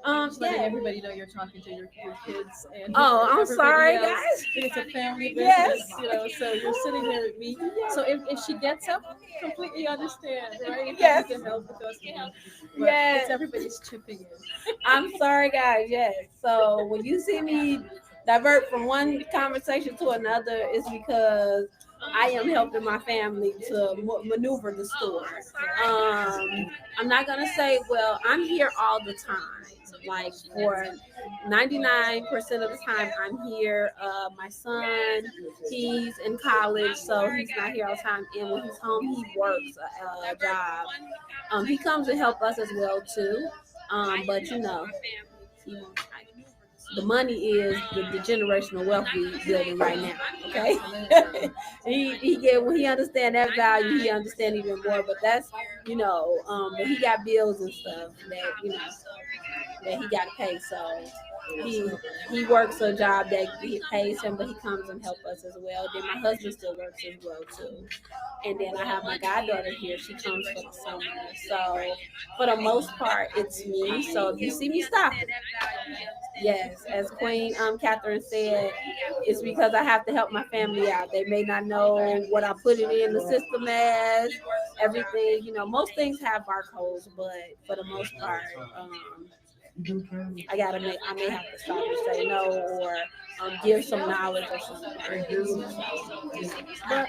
S1: Just letting everybody know you're talking to your kids. And
S2: Oh, I'm
S1: everybody
S2: sorry,
S1: else.
S2: guys.
S1: It's a family business,
S2: Yes.
S1: So you're sitting there with me. So if she gets up, completely understand, right? If
S2: Yes.
S1: you can help with us, but
S2: Yes.
S1: it's everybody's chipping in.
S2: I'm sorry, guys. Yes. So when you see me divert from one conversation to another, it's because I am helping my family to maneuver the store. I'm not gonna say, well, I'm here all the time. Like for 99% of the time I'm here. My son, he's in college, so he's not here all the time. And when he's home, he works a job. He comes to help us as well too. But you know, the money is the generational wealth we building right now. Okay, when he understand that value, he understand even more. But that's but he got bills and stuff that he got to pay. So he works a job that he pays him, but he comes and help us as well. Then my husband still works as well too. And then I have my goddaughter here. She comes for the summer. So for the most part, it's me. So if you see me stop, yes, as Queen Catherine said, it's because I have to help my family out. They may not know what I put it in the system as, everything. Most things have barcodes, but for the most part, I may have to stop and say no or give some knowledge or something. But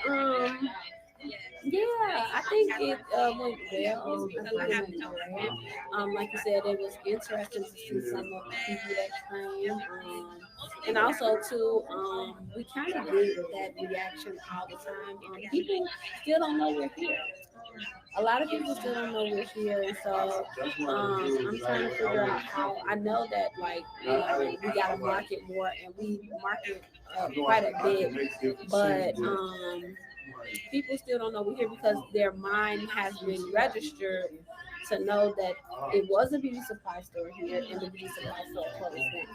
S2: yeah, I think it went well. Like you said, it was interesting to see some of the people that came. And also too, we kind of get that reaction all the time. People still don't know we're here. A lot of people still don't know we're here, and so I'm trying to figure out how. I know that we gotta market more, and we market quite a bit, but people still don't know we're here because their mind has been registered to know that it was a beauty supply store here, and the beauty supply store closed down.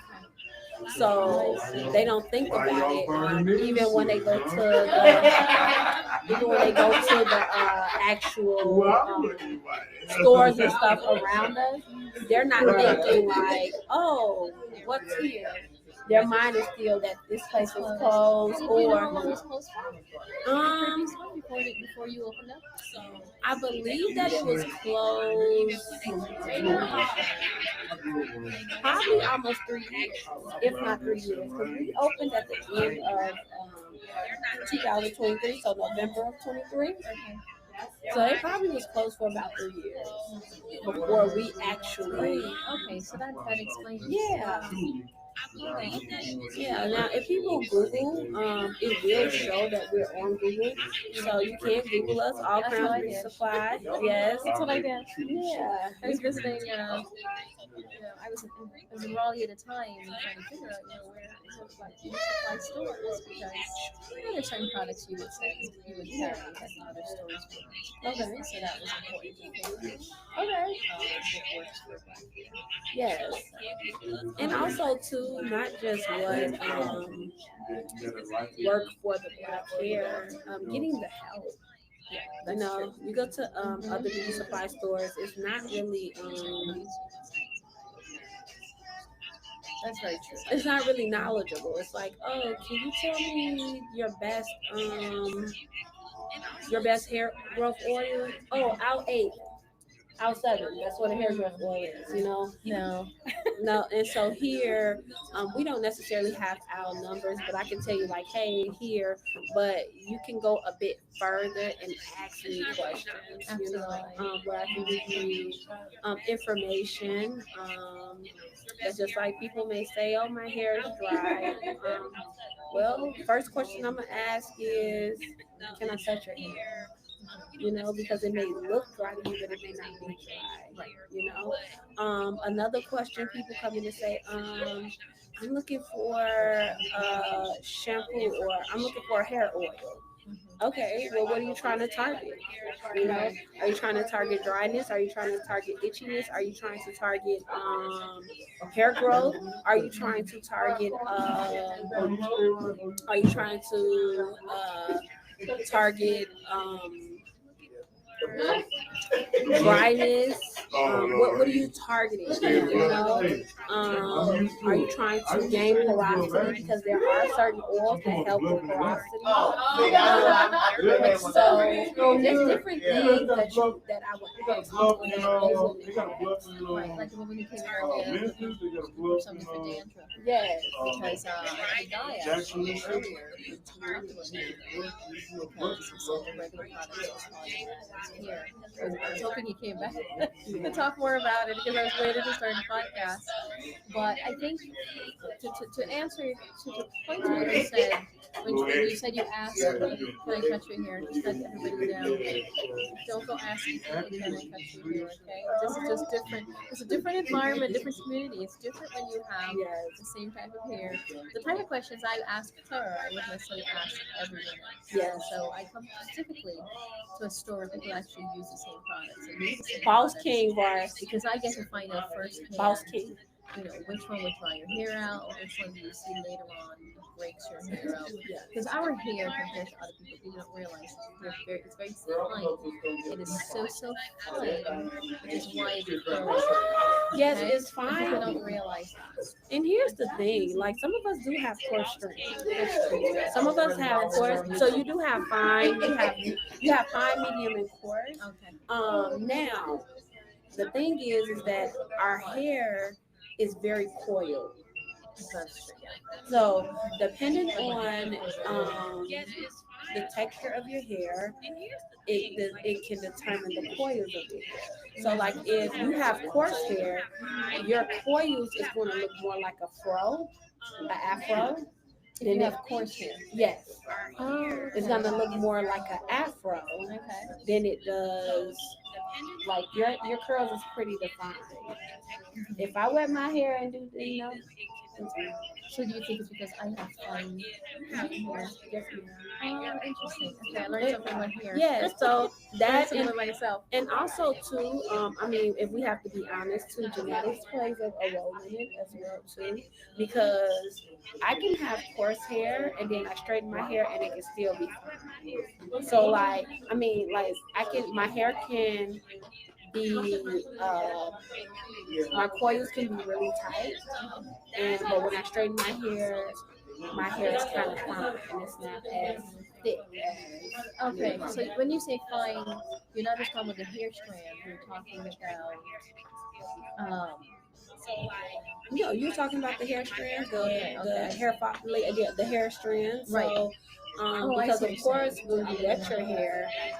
S2: So they don't think about it. Even when they go to the actual stores and stuff around us, they're not thinking like, "Oh, what's here?" Their mind is still that this place is closed, or
S1: before you opened up. So
S2: I believe that it was closed probably almost 3 years, if not 3 years, because we opened at the end of 2023, so November of 23. So it probably was closed for about 3 years before we actually.
S1: Okay, so that explains.
S2: Yeah. Yeah, now if people Google, it will show that we're on Google. So you can Google us, All Crowns Beauty Supply. Yes.
S1: That's what I did.
S2: Yeah.
S1: I was visiting, I was in Raleigh at a time trying to figure out, where beauty supply stores, because there's certain products you would say you would carry that other stores would.
S2: Okay.
S1: So that was important to figure out.
S2: Okay.
S1: What works for Black hair.
S2: Yes. And also too, not just what work for the Black hair, getting the help. You go to other beauty supply stores, it's not really
S1: That's very true.
S2: it's not really knowledgeable. It's like, oh, can you tell me your best hair growth oil? Oh, I'll 8. I'll 7. That's what a hair growth oil is, No. And so here, we don't necessarily have our numbers, but I can tell you like, hey, here, but you can go a bit further and ask me questions, where I can give you information. That's just like people may say, oh, my hair is dry. Well, first question I'm going to ask is, can I touch your hair? Because it may look dry to you, but it may not be dry, Another question people come in and say, I'm looking for shampoo, or I'm looking for a hair oil. Okay, well, what are you trying to target? Are you trying to target dryness? Are you trying to target itchiness? Are you trying to target hair growth? Are you trying to target dryness? What are you targeting? Are you trying to gain porosity? Because there are certain oils that help with porosity. So there's different things that I would ask
S1: Right, like when you came earlier, or something for dandruff.
S2: Yes.
S1: Because the guy actually earlier talked to me because he said the regular products was causing that. here. I was hoping he came back to talk more about it because I was waiting to start the podcast. But I think to answer to the point where you said when you said you asked, can I touch your hair? Just let everybody know. Don't go asking people, can I touch your hair? Okay, this is just different. It's a different environment, different community. It's different when you have the same type of hair. The type of questions I ask her, I wouldn't necessarily ask everyone else.
S2: Yeah.
S1: So I come specifically to a store where people actually use the same products and use the same
S2: Boss
S1: products.
S2: King bars.
S1: Because I get to find out firsthand,
S2: Boss King.
S1: you know, which one would dry your hair out, or which one do you see later on breaks your hair out. Because our hair compared to other people, you don't realize it's very fine. It is so fine, which is why it grows.
S2: Yes,
S1: Okay?
S2: it's
S1: People
S2: fine.
S1: don't realize that.
S2: And here's the thing, like some of us do have coarse strands. Some of us have coarse, so you do have fine, you have fine, medium, and coarse.
S1: Okay.
S2: Now the thing is that our hair is very coiled.
S1: That's true. Yeah.
S2: So depending on the texture of your hair, it can determine the coils of your hair. So like if you have coarse hair, your coils is going to look more like a fro, an afro.
S1: If you have coarse hair.
S2: Yes.
S1: Oh,
S2: It's gonna look more like an afro than it does. Like your curls is pretty defined. If I wet my hair and do, you know.
S1: So do you think it's because I have fine hair?
S2: Yes,
S1: Oh, interesting. Okay, I learned something right here.
S2: yeah, so that
S1: Something with myself.
S2: and also too, I mean, if we have to be honest too, genetics plays a role in it as well too, because I can have coarse hair and then I straighten my hair and it can still be fine. So like, I mean, like my hair can be, my coils can be really tight, but when I straighten my hair is kind of fine and it's not as thick as.
S1: Okay, so when you say fine, you're not just talking about the hair strand. You're talking about
S2: No, you're talking about the hair strands, the
S1: Okay.
S2: the hair strands.
S1: Right.
S2: So,
S1: I
S2: because
S1: see
S2: of
S1: what you're
S2: course,
S1: saying.
S2: when you wet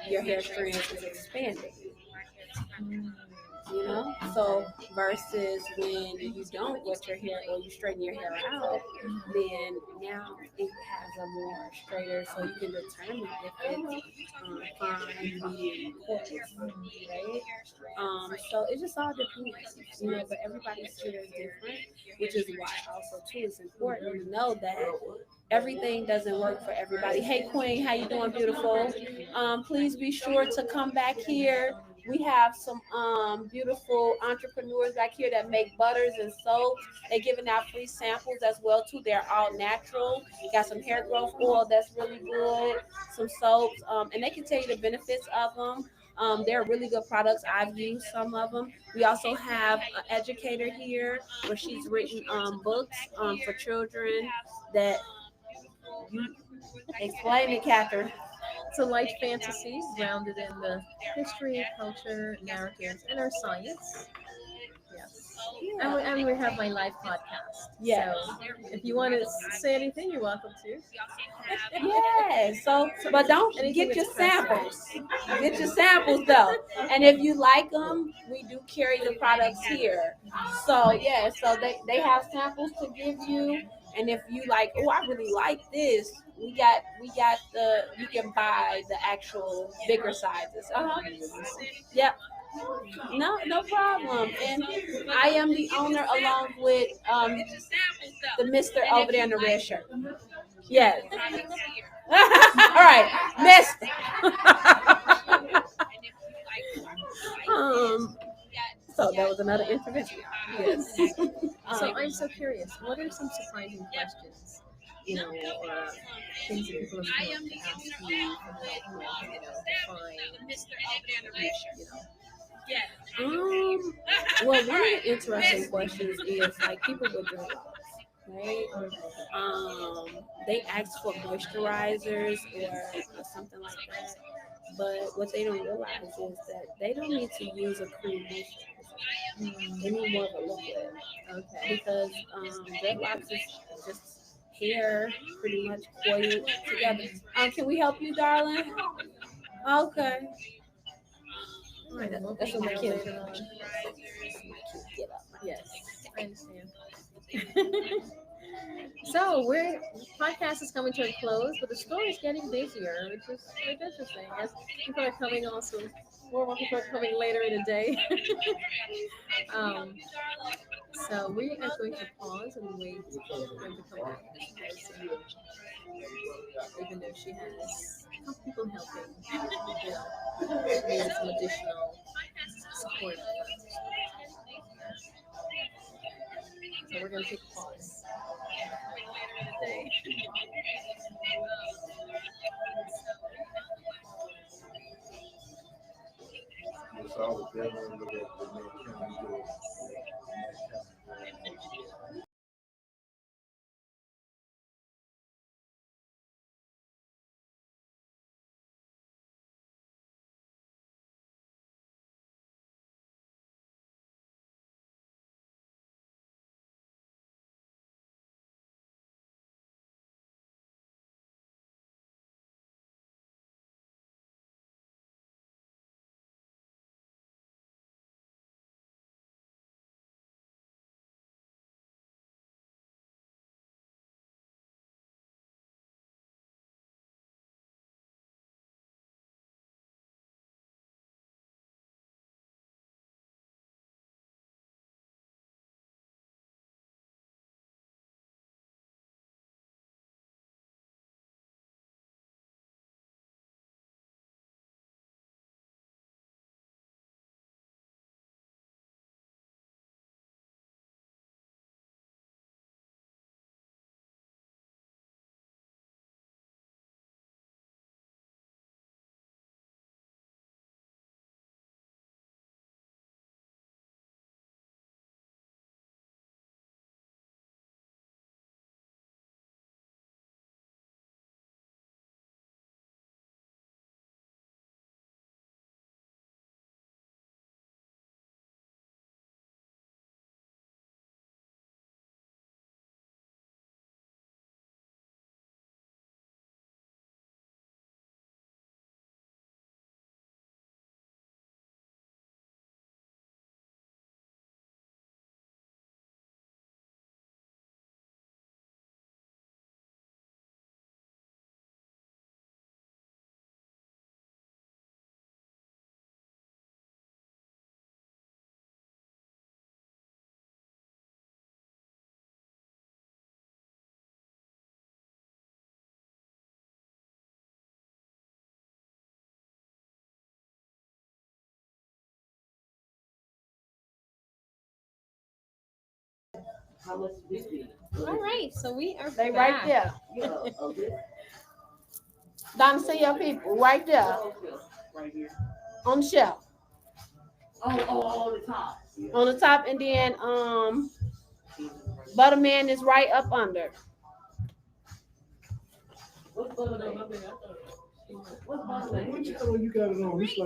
S2: your hair strands is expanding. You know, so versus when you don't wet your hair or you straighten your hair out, then now it has a more straighter, so you can determine if it's fine, medium, coarse, right? So it just all depends, you know. But everybody's hair is different, which is why also too it's important to know that everything doesn't work for everybody. Hey Queen, how you doing, beautiful? Please be sure to come back here. We have some beautiful entrepreneurs back here that make butters and soaps. They're giving out free samples as well too. They're all natural. Got some hair growth oil that's really good, some soaps, and they can tell you the benefits of them. They're really good products. I've used some of them. We also have an educator here where she's written books for children that you explain it, Catherine.
S1: it's a light fantasy grounded in the history, culture, narratives, and our science. Yes. And we have my live podcast.
S2: Yeah.
S1: So if you want to say anything, you're welcome to.
S2: Yeah. So, but don't
S1: Anything
S2: get your
S1: that's pressing.
S2: samples. Get your samples though. And if you like them, we do carry the products here. So yeah. So they have samples to give you. And if you like, oh, I really like this, we got you can buy the actual bigger sizes. Yep. No problem. And I am the owner along with the Mister over there in the red shirt. Yes. All right, Mister. So that was another intervention.
S1: Yes. So I'm so curious. What are some surprising questions, you know, or things that people have come up to ask you about, define,
S2: Well, one of the interesting questions is like people with dreadlocks, right? They ask for moisturizers or something like that, but what they don't realize is that they don't need to use a cream moisturizer. They need more of a liquid, okay? Because dreadlocks is just hair pretty much coiled together. Can we help you, darling? Okay.
S1: Right, we'll
S2: That's
S1: take
S2: what my
S1: that
S2: kids.
S1: later on.
S2: My kids get up.
S1: Yes, I understand. So we're podcast is coming to a close, but the store is getting busier, which is interesting. As people are coming, also more people are coming later in the day. um, so we are going to pause and wait for them to come back. Because, even though she has a couple people helping, she needs some additional support. So we're going to take a pause.
S3: So I would definitely look at the next challenge.
S1: All right, so we are
S2: They
S1: back.
S2: right there. Donna, see your people right there on the shelf. On the top. On the top, and then Butterman is right up under.
S3: What channel you got it on? It's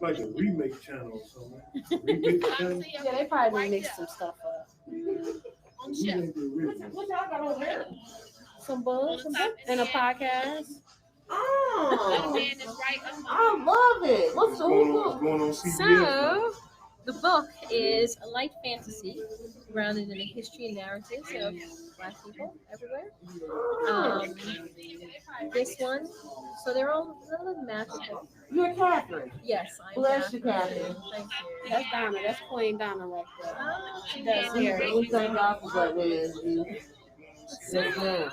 S3: like a remake channel or something. Remake channel?
S2: Yeah, they probably mix some stuff up. On the shelf.
S4: What y'all got over there?
S2: Some books and a podcast.
S4: Oh, I love it. What's the whole book?
S3: Going on CBS.
S1: So, the book is a light fantasy grounded in the history and narratives of Black people everywhere. This one, so they're all a little magical.
S4: You're Catherine.
S1: Yes, I'm
S4: Bless you,
S1: Catherine.
S4: Catherine.
S1: Thank you.
S2: That's Donna. That's Queen Donna right there.
S1: She
S2: does hair.
S4: We thank God for what it is. Yes, ma'am.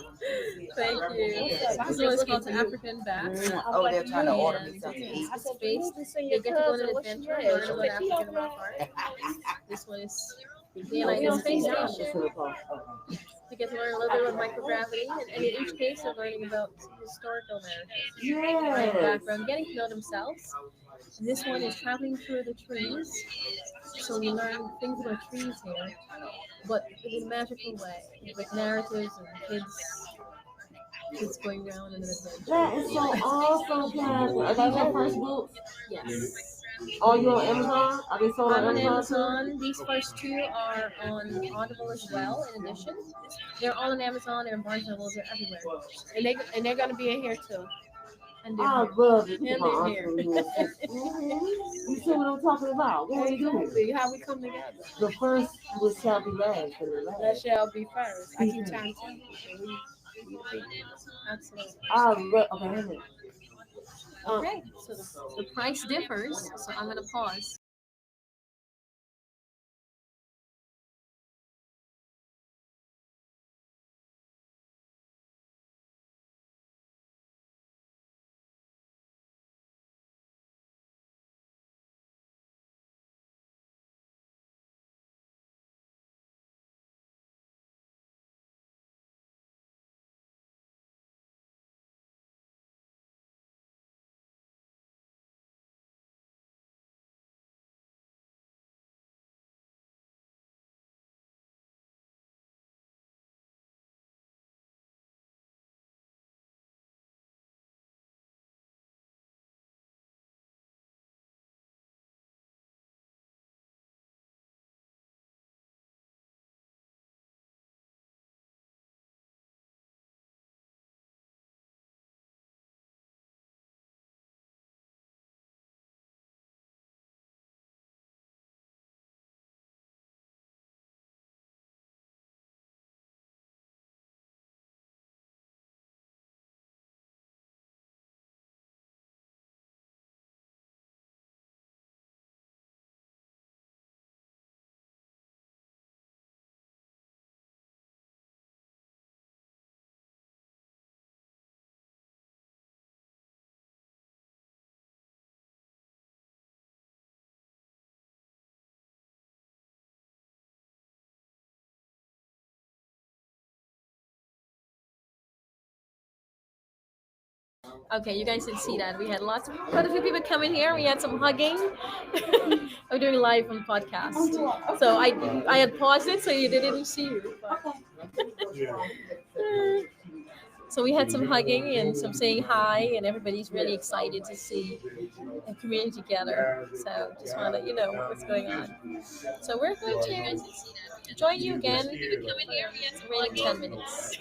S1: Thank you. This one is called The African Bat.
S4: Oh, they're trying to order me
S1: And
S4: something.
S1: it's based, they get to go on an adventure, learn about African rock art. This one is like a space station. You get to learn a little bit about microgravity, and in each case, they're learning about historical narratives, right,
S4: Yes.
S1: background, getting to know themselves. And this one is traveling through the trees, so we learn things about trees here, but in a magical way, with narratives and kids going around in an adventure.
S4: That is so awesome, Catherine. Are those your first books?
S1: Yes.
S4: Are you on Amazon? Are they sold
S1: I'm
S4: on
S1: on
S4: Amazon?
S1: Amazon. These first two are on Audible as well. In addition, they're all on Amazon. They're in Barnes and Noble. They're everywhere.
S2: And they're gonna be in here too.
S1: And
S9: I
S1: they're
S9: love it.
S1: And
S9: Come on,
S1: they're
S9: Uncle Lewis. You see what I'm talking about? What are we doing?
S5: Exactly. How we come together.
S9: The first was shall be last, and the
S5: That
S9: last.
S5: shall be first. I keep trying to tell you. We the people.
S1: Absolutely.
S9: I love. Okay, wait a minute.
S1: Okay, so the price differs. So I'm gonna pause. Okay, you guys didn't see that. We had quite a few people come in here. We had some hugging. I'm doing live on podcast, so I had paused it so you didn't see you. So we had some hugging and some saying hi, and everybody's really excited to see a community together. So just want to let you know what's going on. So we're going to join you again in 10 minutes.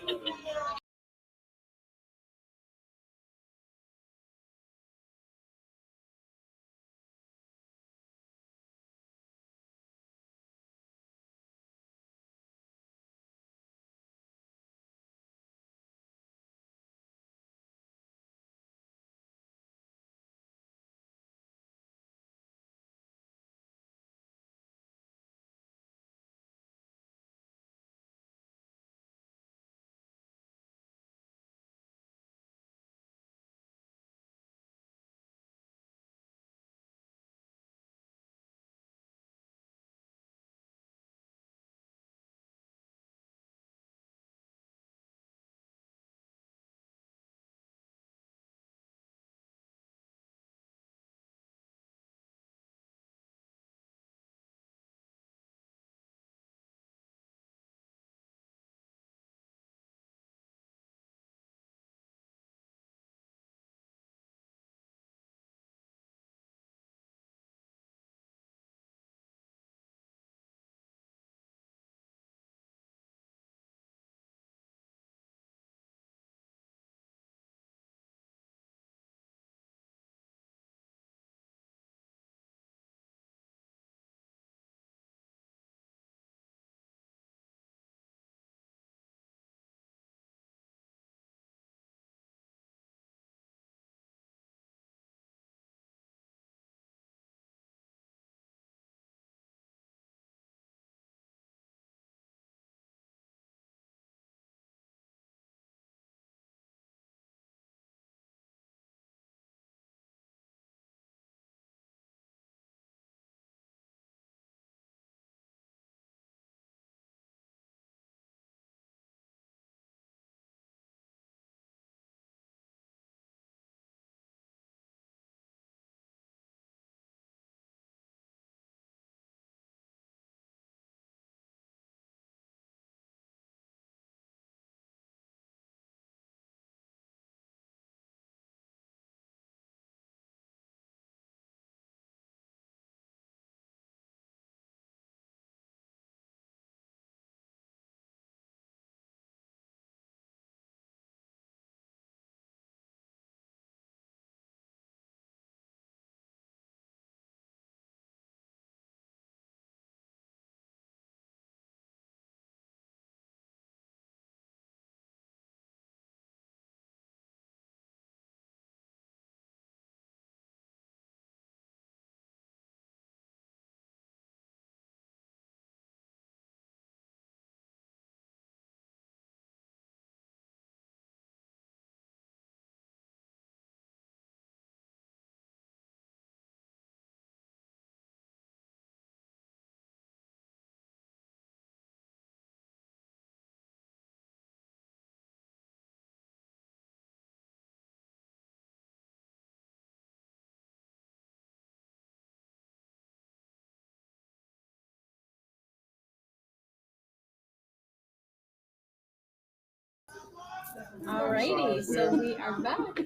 S1: Alrighty, so we are back.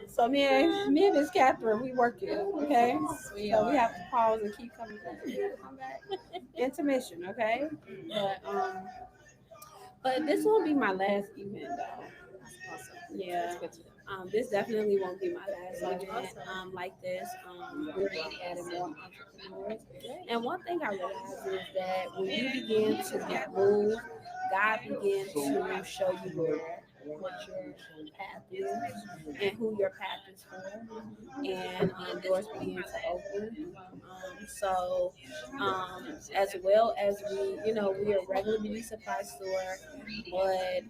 S2: So me and Miss Catherine, we working, okay?
S1: We
S2: So we
S1: are.
S2: have to pause and keep coming back. Come back. Intermission, okay? But this won't be my last event though.
S1: Awesome.
S2: Yeah.
S1: That's good to know.
S2: This definitely won't be my last event like this. We're adding more entrepreneurs. And one thing I realized is that when you begin to move, God begins to show you what your path is and who your path is for. And doors begin to open. As well as we are a regular beauty supply store, but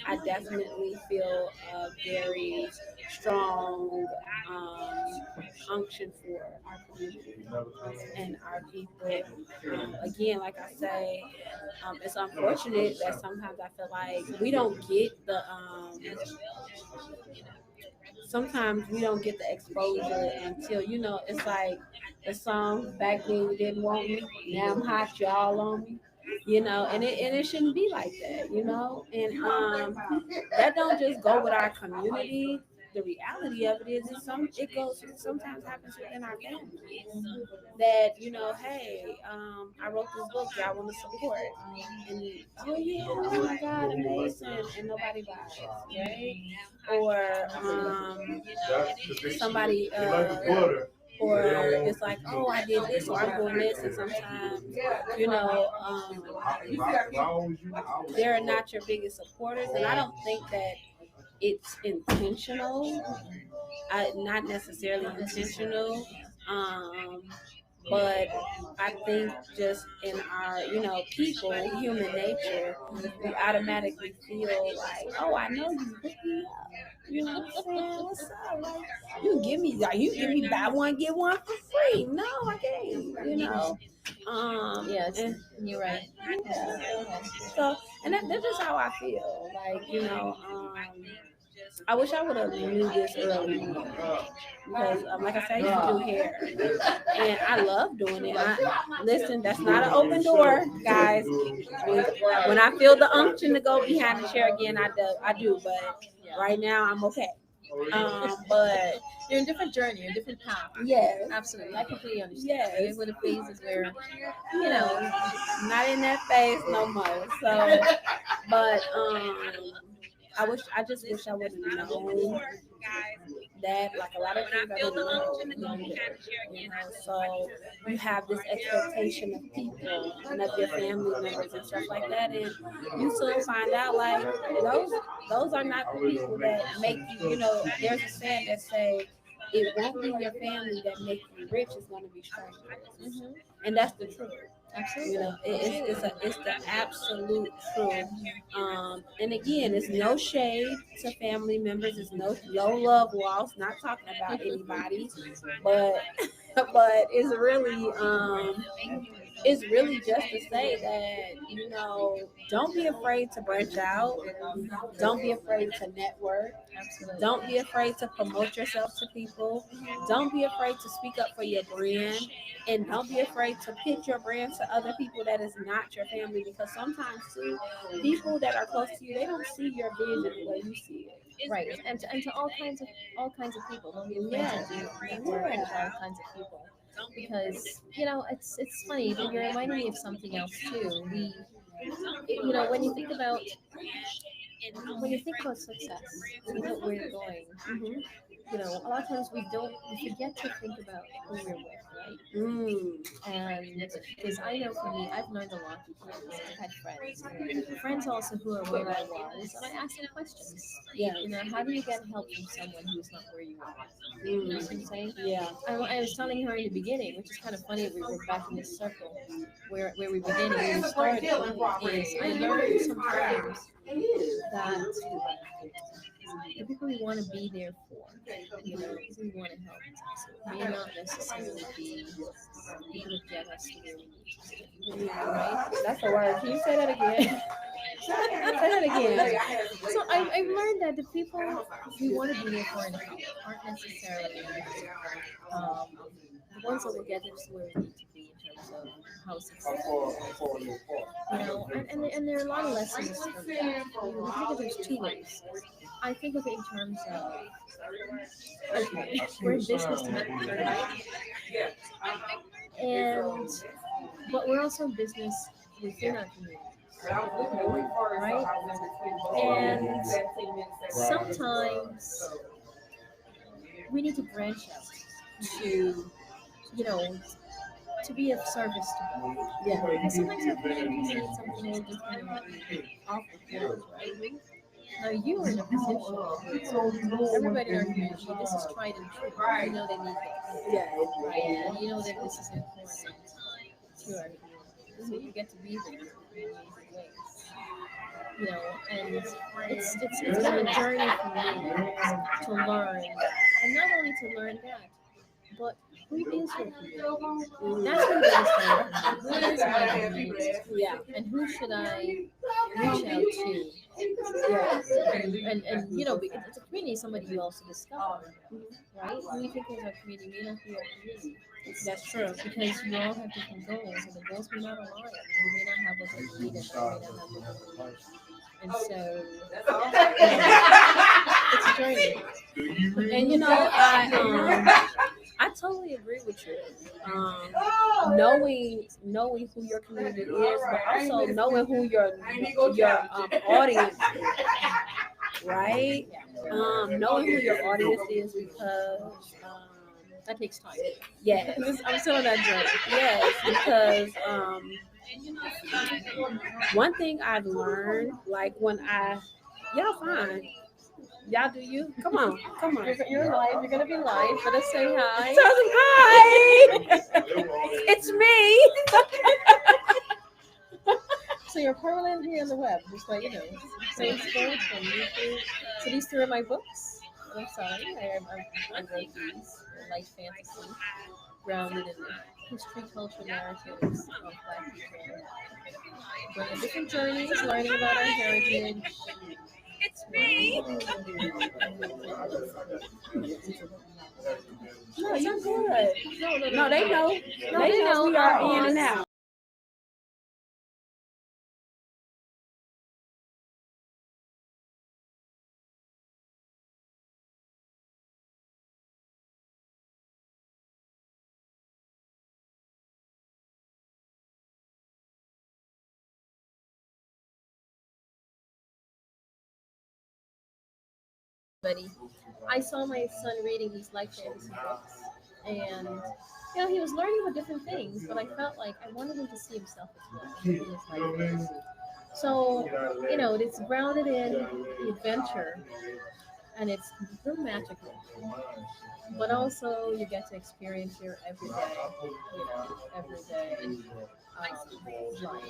S2: I definitely feel a very strong unction for our community and our people. Again, like I say, it's unfortunate that sometimes I feel like we don't get the sometimes we don't get the exposure until it's like the song back then you didn't want me, now I'm hot, y'all on me. And it shouldn't be like that, and that don't just go with our community. The reality of it is it sometimes happens within our family that hey, I wrote this book, y'all want to support, and oh yeah, oh my god, amazing, and nobody buys, right? Or somebody or it's like, oh, I did this or I'm doing this, and sometimes they're not your biggest supporters, and I don't think that it's intentional. Not necessarily intentional, but I think just in our, people, human nature, we automatically feel like, oh, I know you hooked me up. You know what I'm saying? What's up? Like, you give me buy one, get one for free. No, I can't,
S1: Yes,
S2: and,
S1: you're right.
S2: yeah. So, and that's just how I feel. Like, I wish I would have knew this early because, like I said, I used to do hair, and I love doing it. Listen, that's not an open door, guys. When I feel the unction to go behind the chair again, I do. But right now, I'm okay. But
S1: You're in a different journey, a different path.
S2: yes,
S1: Absolutely, I completely understand.
S2: yes,
S1: There were the phases where,
S2: not in that phase no more. So, but I just wish I would have known that, like a lot of things I didn't know younger, So you have this expectation of people and of your family members and stuff like that, and you soon find out like those are not the people that make you. There's a saying that say it won't be your family that make you rich; it's going to be strangers, and that's the truth.
S1: absolutely.
S2: It's the absolute truth. And again, it's no shade to family members. It's no love lost. Not talking about anybody, but it's really just to say that don't be afraid to branch out. Don't be afraid to network.
S1: Absolutely.
S2: Don't be afraid to promote yourself to people. Don't be afraid to speak up for your brand. And don't be afraid to pitch your brand to other people that is not your family, because sometimes too, people that are close to you, they don't see your vision the way you see it.
S1: Right, and to all kinds of people. Don't be afraid
S2: Yeah.
S1: to network with all kinds of people, because it's funny. But you're reminding me of something else too. When you think about success, think about where you're going. A lot of times we forget to think about who we're with, right? And because I know for me, I've learned a lot through friends. I've had friends also who are where I was, and I ask them questions.
S2: Yeah.
S1: How do you get help from someone who's not where you are? You know what I'm saying?
S2: Yeah.
S1: I was telling her in the beginning, which is kind of funny. We were back in this circle where we began and where we started. Is I learned sometimes that the people we want to be there for, the people we want to help, may not necessarily be people that get us to where we need to be. Right?
S2: That's the word. Can you say that again? Say that again.
S1: So I've learned that the people we want to be there for and help aren't necessarily the ones that will get us where we need to be in terms of how successful it is. You know, and there are a lot of lessons from that. I think of there's two ways. I think of it in terms of, okay, we're in business to make money, and but we're also in business within our communities, right? And sometimes we need to branch out to, you know, to be of service to them. Yeah. Because sometimes our community needs something a little different than what we offer here, right? Now you are in a position, everybody in our community, this is tried and true. You know they need this. Yeah. Right? And you know that this is important to our community. So you get to be there in amazing ways. You know, and it's been a journey for me to learn, and not only to learn that, but who is your community? That's what it is for me. Who is my community? Yeah, and who should I reach out to? Yeah, and you know, because it's a community, somebody you also discover, right? When you think of a community, may not be your community. That's true, because you all have different goals, and the goals may not align. You may not have what they need, and they may not have what they need. And so, it's a journey. And you know, I totally agree with you. Knowing who your community is, but also knowing who your audience is, right? Knowing who your audience is, because that takes time. Yes, I'm still on that journey. Yes, because one thing I've learned, like when y'all fine. Y'all do you? Come on. You're live. You're gonna be live. Let us say hi. Hi. It's me. So you're permanently on the web, just like you know. Facebook and YouTube. So these three are my books. I'm sorry, I wrote these. Light fantasy, grounded in history, culture, narratives of Black people. Going on different journeys, learning about our heritage. It's me. No, it's not good. No, they know. No, they know we are in and out. I saw my son reading these life fantasy books, and you know he was learning about different things, but I felt like I wanted him to see himself as well in his life fantasy. So you know it's grounded in the adventure, and it's a little magical, but also you get to experience your everyday life.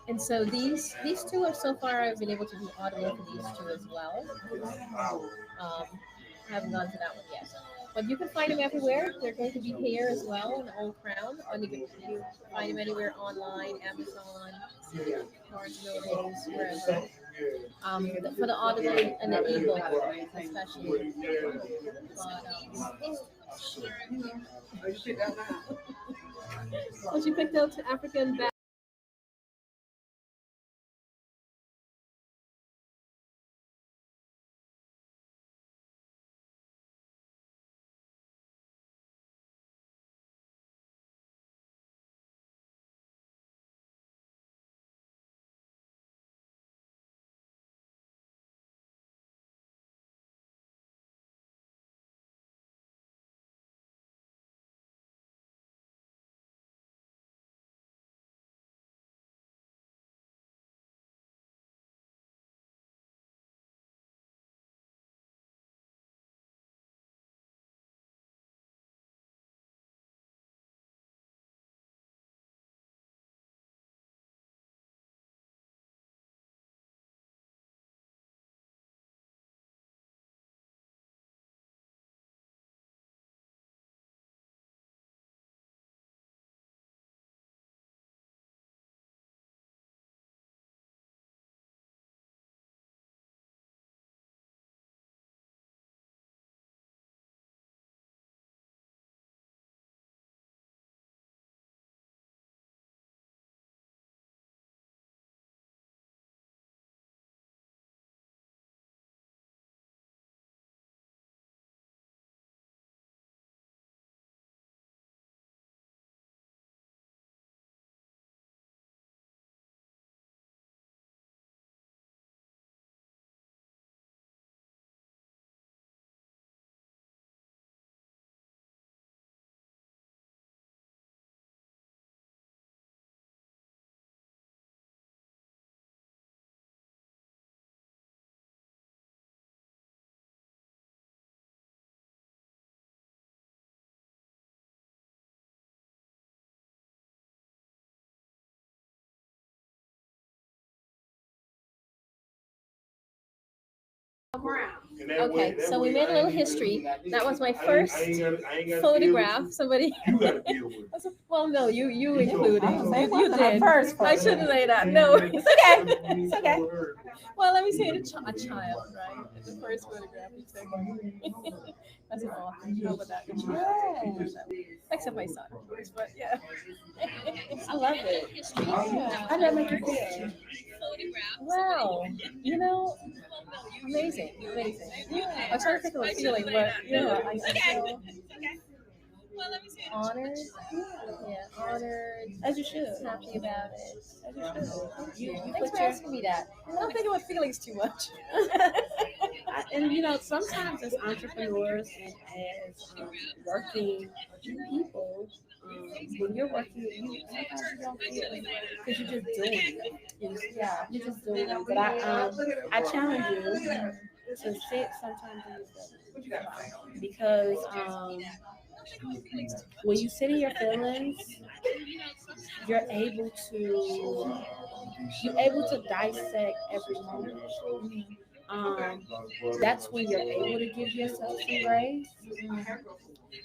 S1: And so these two are so far I've been able to do audio for these two as well. I haven't gone to that one yet. But you can find them everywhere. They're going to be here as well in Old Crown. Or you can find them anywhere online, Amazon, Barnes Nobles, wherever. For the audio and the ebook, especially. But, she picked out African Okay, so we made a little history. That was my first photograph. Somebody. Well, no, you included. You did.
S2: First
S1: I shouldn't say that. No, it's okay. It's okay. Well, let me say a child, right? The first photograph we took. As an author, how about that? Except my son, of course, but yeah.
S2: I love it.
S1: Yeah.
S2: How did that make you feel?
S1: Wow, amazing, amazing. I was trying to think of a feeling, but yeah, I feel honored. Yeah, honored.
S2: As you should.
S1: Happy about it.
S2: As you should.
S1: Thanks for asking me that. I don't think about feelings too much.
S2: And sometimes as entrepreneurs and as working people, when you're working, sometimes you don't feel it because you're just doing it. You're just doing it. But I challenge you to sit sometimes in your feelings because when you sit in your feelings, you're able to dissect every moment. That's when you're able to give yourself some grace.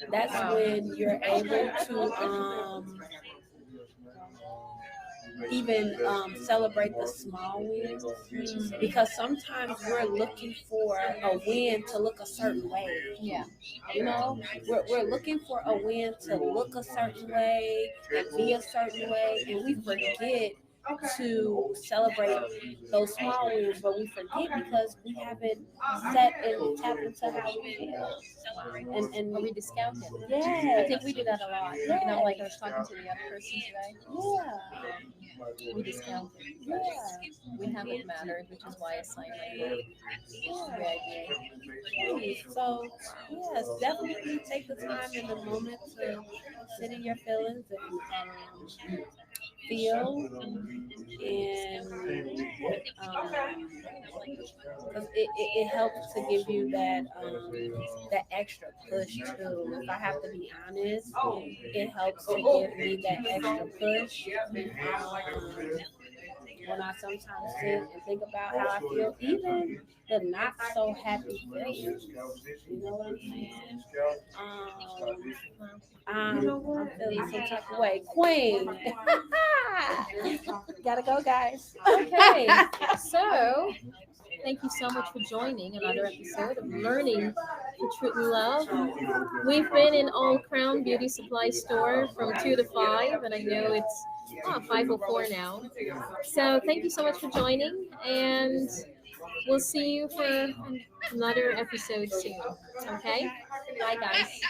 S2: That's when you're able to even celebrate the small wins, because sometimes we're looking for a win to look a certain way.
S1: Yeah.
S2: We're looking for a win to look a certain way and be a certain way, and we forget to celebrate those small wins, but we forget because we haven't sat and tapped into how we feel. And
S1: we discount it.
S2: Yeah.
S1: I think we do that a lot.
S2: Yeah.
S1: Like I was talking to the other person today.
S2: Yeah.
S1: We discount it.
S2: Yeah.
S1: We haven't mattered, which is why I signed my book.
S2: So, yes, definitely take the time in the moment to sit in your feelings and feel, and because it helps to give you that extra push too. If I have to be honest, it helps to give me that extra push. When I sometimes sit and think about how I feel, even the not so happy feelings, you know what I'm saying? I'm feeling some type of way. Queen. Gotta go, guys.
S1: Okay, so thank you so much for joining another episode of Learning the Truth in Love. We've been in All Crown Beauty Supply Store from 2 to 5, and I know it's 5:04 now. So thank you so much for joining, and we'll see you for another episode soon. Okay? Bye, guys.